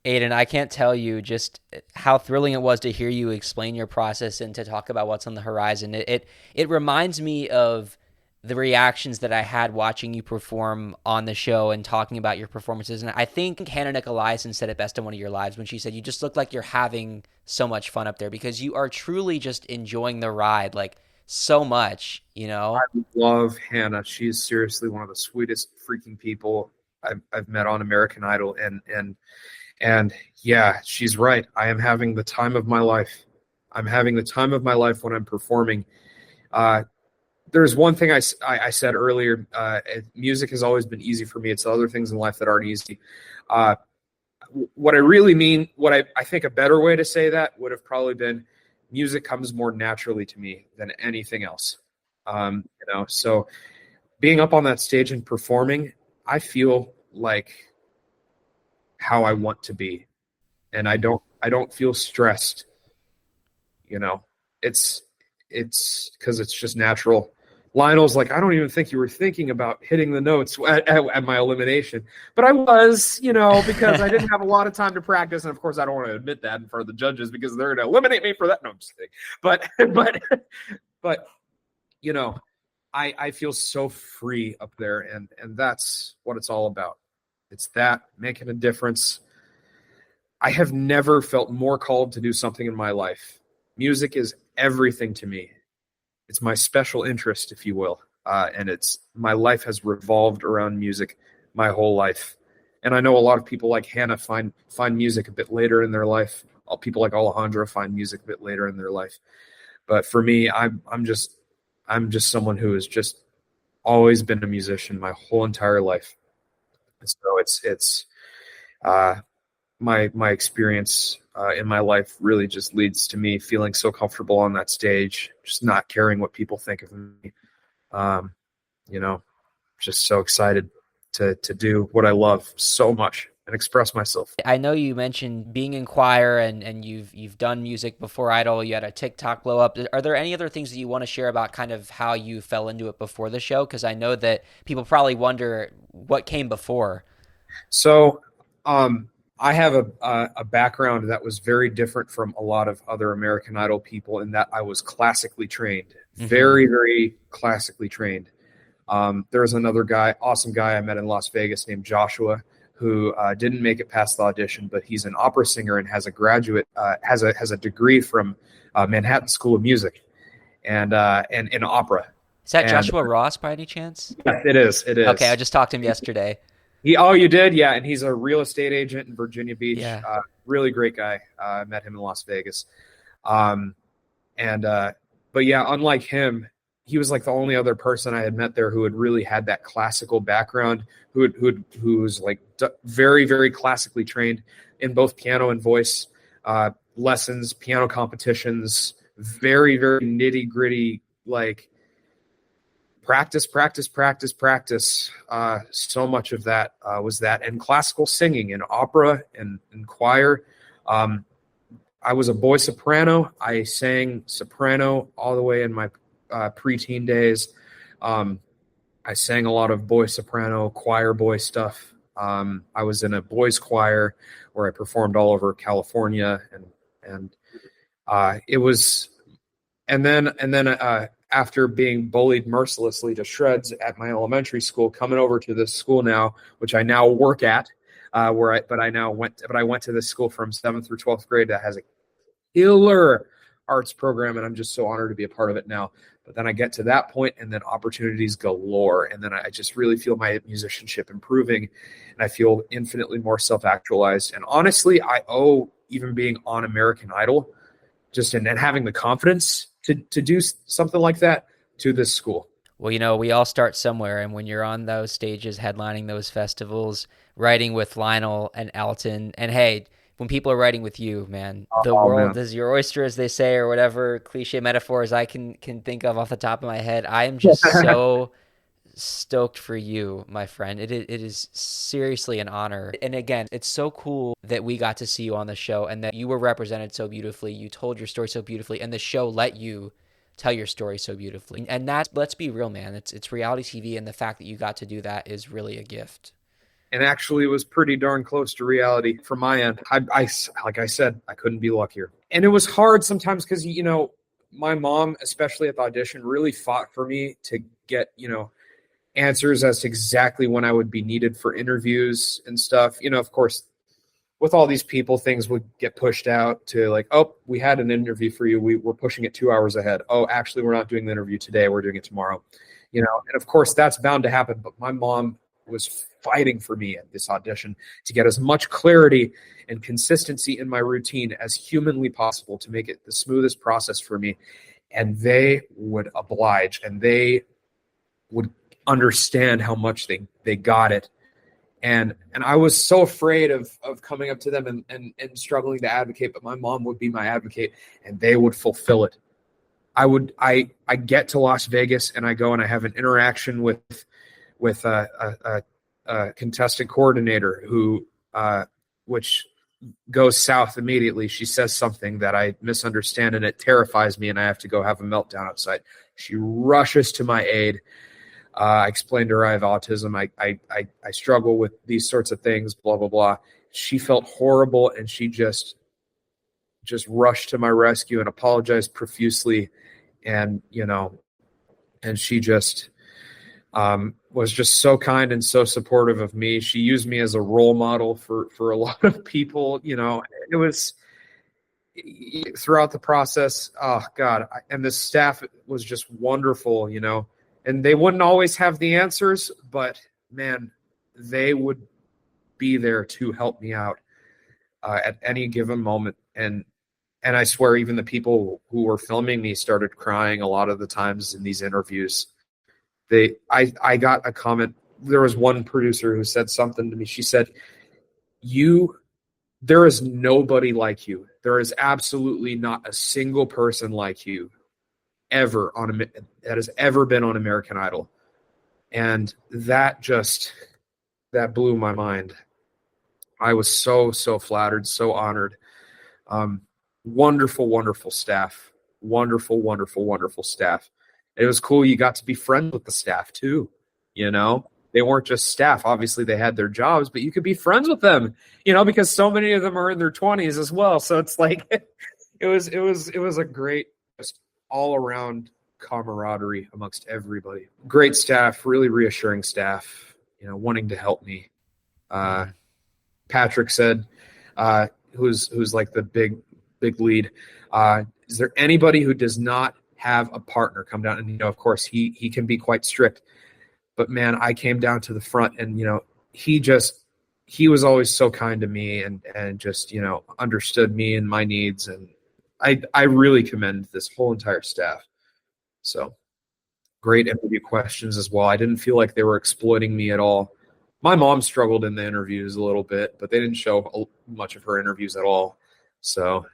Adin, I can't tell you just how thrilling it was to hear you explain your process and to talk about what's on the horizon. It reminds me of the reactions that I had watching you perform on the show and talking about your performances. And I think Hannah Nicolaisen said it best in one of your lives when she said, "You just look like you're having so much fun up there because you are truly just enjoying the ride, like so much, you know?" I love Hannah. She is seriously one of the sweetest freaking people I've met on American Idol, and yeah, she's right. I am having the time of my life. I'm having the time of my life when I'm performing. Uh, there's one thing I said earlier. Music has always been easy for me. It's the other things in life that aren't easy. Uh, what I really mean, what I think a better way to say that would have probably been, music comes more naturally to me than anything else. So being up on that stage and performing, I feel like how I want to be, and I don't feel stressed. You know, it's it's because it's just natural. Lionel's like, I don't even think you were thinking about hitting the notes at my elimination, but I was, because I didn't have a lot of time to practice, and of course, I don't want to admit that in front of the judges because they're going to eliminate me for that. No, I'm just kidding. But you know, I feel so free up there, and that's what it's all about. It's that making a difference. I have never felt more called to do something in my life. Music is everything to me. It's my special interest, if you will. And it's my life has revolved around music my whole life. And I know a lot of people like Hannah find music a bit later in their life. People like Alejandra find music a bit later in their life. But for me, I'm just someone who has just always been a musician my whole entire life. And so it's my experience in my life really just leads to me feeling so comfortable on that stage, just not caring what people think of me. Um, you know, just so excited to do what I love so much and express myself. I know you mentioned being in choir and you've done music before Idol. You had a TikTok blow up. Are there any other things that you want to share about kind of how you fell into it before the show? Because I know that people probably wonder what came before. So, I have a background that was very different from a lot of other American Idol people in that I was classically trained, very, very classically trained. There's another guy, awesome guy I met in Las Vegas named Joshua, who didn't make it past the audition, but he's an opera singer and has a degree from Manhattan School of Music and in opera. Is that And Joshua Ross by any chance? yes, it is. It Okay, I is. just talked to him yesterday. You did? Yeah. And he's a real estate agent in Virginia Beach. Yeah. Really great guy. I met him in Las Vegas. Um, but yeah, unlike him, he was like the only other person I had met there who had really had that classical background, who was like very, very classically trained in both piano and voice, lessons, piano competitions, very, very nitty gritty, like practice, practice, practice, practice. So much of that was that, and classical singing and opera and choir. I was a boy soprano. I sang soprano all the way in my preteen days. I sang a lot of boy soprano, choir boy stuff. I was in a boys choir where I performed all over California, and it was, and then after being bullied mercilessly to shreds at my elementary school, coming over to this school now, which I now work at, I went to this school from 7th through 12th grade that has a killer arts program, and I'm just so honored to be a part of it now. But then I get to that point, and then opportunities galore, and then I just really feel my musicianship improving, and I feel infinitely more self-actualized. And honestly, I owe even being on American Idol, just and having the confidence to do something like that to this school. Well, we all start somewhere, and when you're on those stages, headlining those festivals, writing with Lionel and Elton, and hey, when people are writing with you, man, the Oh world man. is your oyster, as they say, or whatever cliche metaphors I can think of off the top of my head. I am just so stoked for you, my friend. It is seriously an honor. And again, it's so cool that we got to see you on the show and that you were represented so beautifully. You told your story so beautifully, and the show let you tell your story so beautifully. And that's, let's be real, man. It's reality TV, and the fact that you got to do that is really a gift. And actually, it was pretty darn close to reality from my end. Like I said, I couldn't be luckier. And it was hard sometimes because, my mom, especially at the audition, really fought for me to get, answers as to exactly when I would be needed for interviews and stuff. Of course, with all these people, things would get pushed out to like, oh, we had an interview for you. We're pushing it 2 hours ahead. Oh, actually, we're not doing the interview today. We're doing it tomorrow. And of course, that's bound to happen. But my mom was fighting for me at this audition to get as much clarity and consistency in my routine as humanly possible to make it the smoothest process for me. And they would oblige, and they would understand how much they got it. And I was so afraid of coming up to them and struggling to advocate, but my mom would be my advocate, and they would fulfill it. I get to Las Vegas, and I go and I have an interaction with a contestant coordinator who which goes south immediately. She says something that I misunderstand, and it terrifies me, and I have to go have a meltdown outside. She rushes to my aid. I explained to her I have autism. I struggle with these sorts of things, blah, blah, blah. She felt horrible, and she just rushed to my rescue and apologized profusely. And, and she just was just so kind and so supportive of me. She used me as a role model for a lot of people. It was throughout the process. Oh God. And the staff was just wonderful, and they wouldn't always have the answers, but man, they would be there to help me out at any given moment. And I swear, even the people who were filming me started crying a lot of the times in these interviews. I got a comment. There was one producer who said something to me. She said, there is nobody like you. There is absolutely not a single person like you ever that has ever been on American Idol. And that blew my mind. I was so flattered, so honored. Wonderful, wonderful staff. Wonderful, wonderful, wonderful staff. It was cool. You got to be friends with the staff too. They weren't just staff. Obviously they had their jobs, but you could be friends with them, because so many of them are in their 20s as well. So it's like, it was a great, just all around camaraderie amongst everybody. Great staff, really reassuring staff, wanting to help me. Patrick said, who's like the big lead, is there anybody who does not have a partner come down? And, of course he can be quite strict, but man, I came down to the front, and, he was always so kind to me and just, understood me and my needs. And I really commend this whole entire staff. So great interview questions as well. I didn't feel like they were exploiting me at all. My mom struggled in the interviews a little bit, but they didn't show much of her interviews at all. So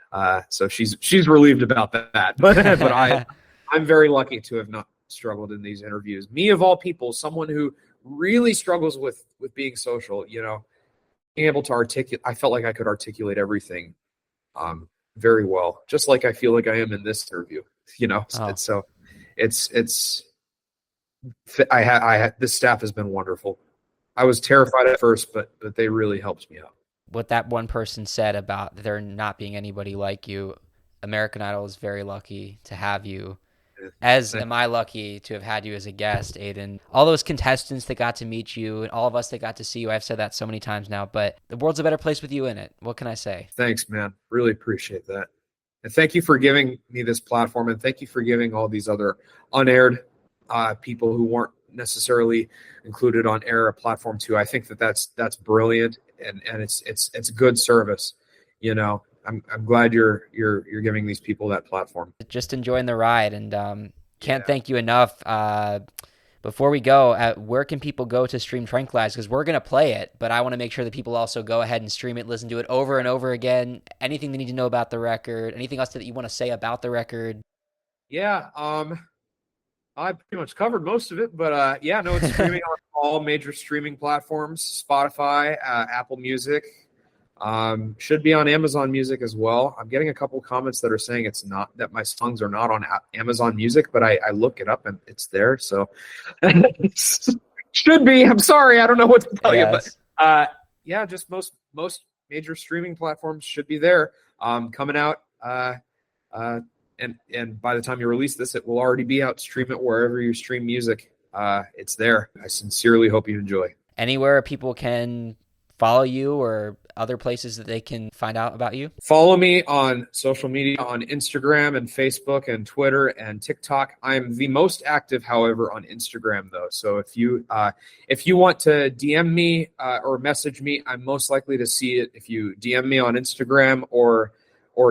she's relieved about that. But I'm very lucky to have not struggled in these interviews. Me of all people, someone who really struggles with being social, being able to articulate. I felt like I could articulate everything very well, just like I feel like I am in this interview. Oh. This staff has been wonderful. I was terrified at first, but they really helped me out. What that one person said about there not being anybody like you, American Idol is very lucky to have you. As am I lucky to have had you as a guest, Adin. All those contestants that got to meet you and all of us that got to see you, I've said that so many times now, but the world's a better place with you in it. What can I say? Thanks, man. Really appreciate that. And thank you for giving me this platform, and thank you for giving all these other unaired people who weren't necessarily included on air a platform too. I think that's brilliant, and it's good service. I'm glad you're giving these people that platform. Just enjoying the ride, and can't thank you enough. Before we go, where can people go to stream Tranquilize? Because we're going to play it, but I want to make sure that people also go ahead and stream it, listen to it over and over again. Anything they need to know about the record? Anything else that you want to say about the record? Yeah, I pretty much covered most of it, but it's streaming on all major streaming platforms: Spotify, Apple Music, Should be on Amazon Music as well. I'm getting a couple comments that are saying it's not, that my songs are not on Amazon Music, but I look it up and it's there. So should be. I'm sorry, I don't know what to tell you, but yeah, just most major streaming platforms should be there. Coming out, and by the time you release this, it will already be out. Stream it wherever you stream music. It's there. I sincerely hope you enjoy. Anywhere people can follow you or other places that they can find out about you? Follow me on social media, on Instagram and Facebook and Twitter and TikTok. I'm the most active, however, on Instagram, though. So if you want to DM me or message me, I'm most likely to see it if you DM me on Instagram or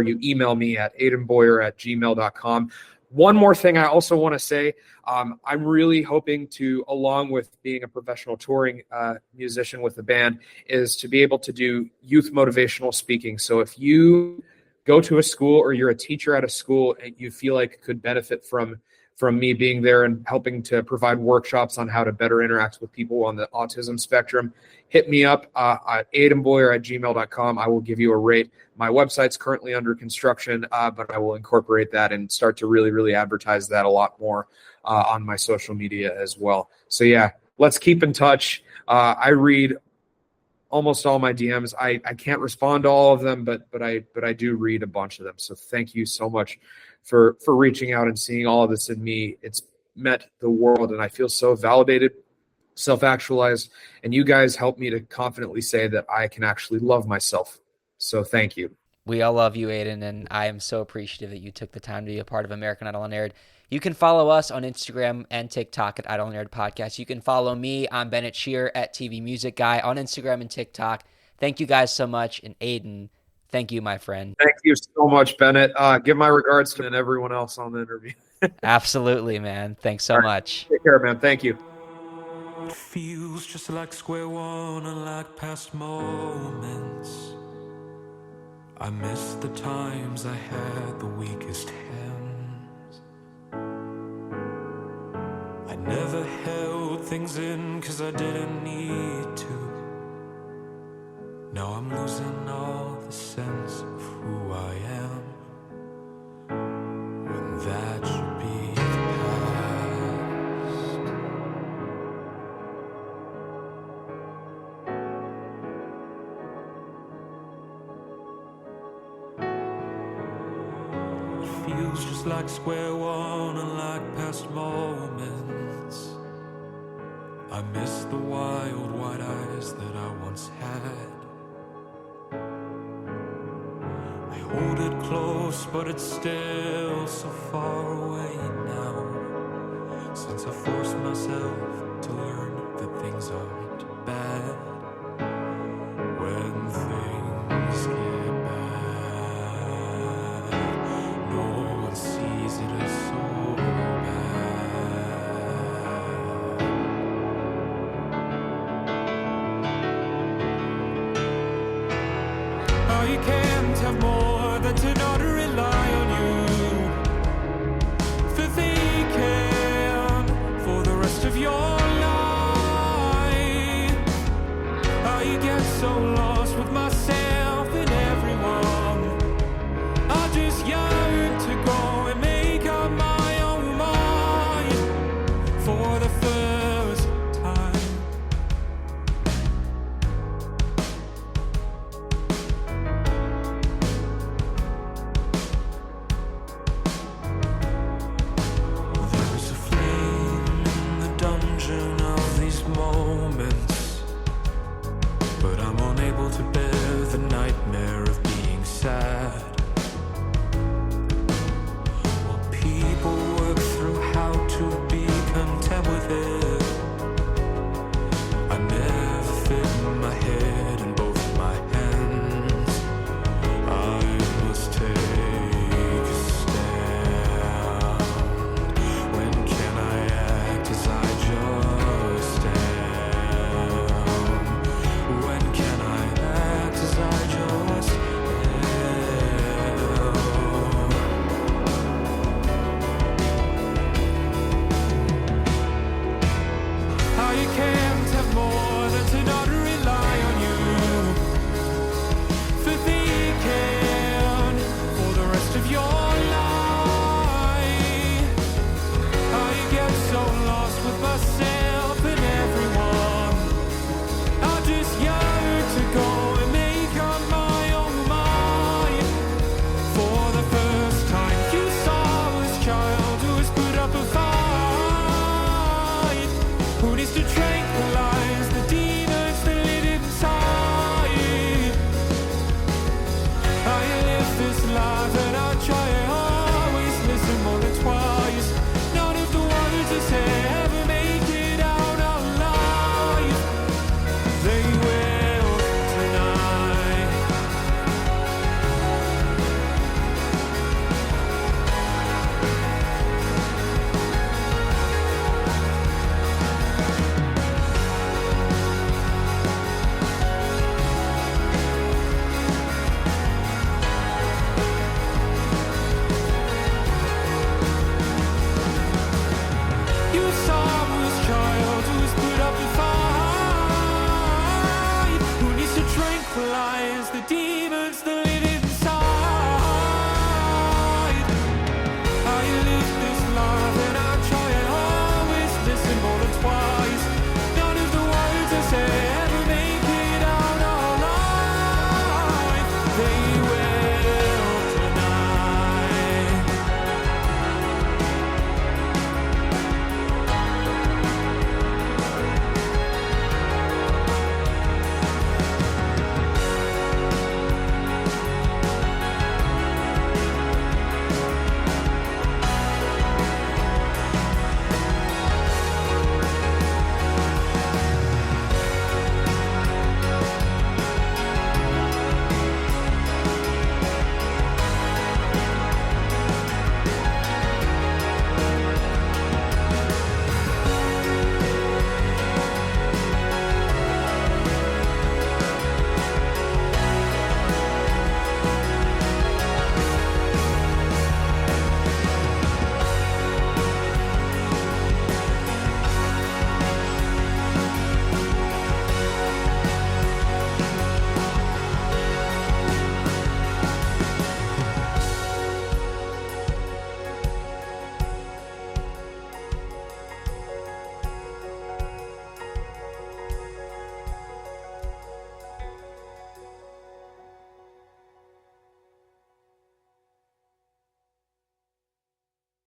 you email me at adinboyer@gmail.com. One more thing I also want to say, I'm really hoping to, along with being a professional touring musician with the band, is to be able to do youth motivational speaking. So if you go to a school or you're a teacher at a school and you feel like could benefit from me being there and helping to provide workshops on how to better interact with people on the autism spectrum, hit me up at adinboyer@gmail.com. I will give you a rate. My website's currently under construction, but I will incorporate that and start to really, really advertise that a lot more on my social media as well. So yeah, let's keep in touch. I read almost all my DMs. I can't respond to all of them, but I do read a bunch of them. So thank you so much for reaching out and seeing all of this in me. It's meant the world, and I feel so validated, self-actualized, and you guys help me to confidently say that I can actually love myself. So thank you. We all love you, Adin, and I am so appreciative that you took the time to be a part of American Idol Unaired. You can follow us on Instagram and TikTok at Idol Unaired Podcast. You can follow me, I'm Bennett Shear at TV Music Guy on Instagram and TikTok. Thank you guys so much, and Adin, thank you, my friend. Thank you so much, Bennett. Give my regards to everyone else on the interview. Absolutely, man. Thanks so much. Take care, man. Thank you. It feels just like square one, unlike past moments. I miss the times I had the weakest hands. I never held things in 'cause I didn't need to. Now I'm losing all the sense of who I am, when that should be the past. It feels just like square one, unlike past moments. I miss the wild white eyes that I once had. Hold it close, but it's still so far away now. Since I forced myself to learn that things aren't bad, when things get bad, no one sees it as so bad. Oh, you can't have more to not rely on you, for they can for the rest of your life. I get so lost with myself and everyone. I just yearn to go and make up my own mind for the first time. just a train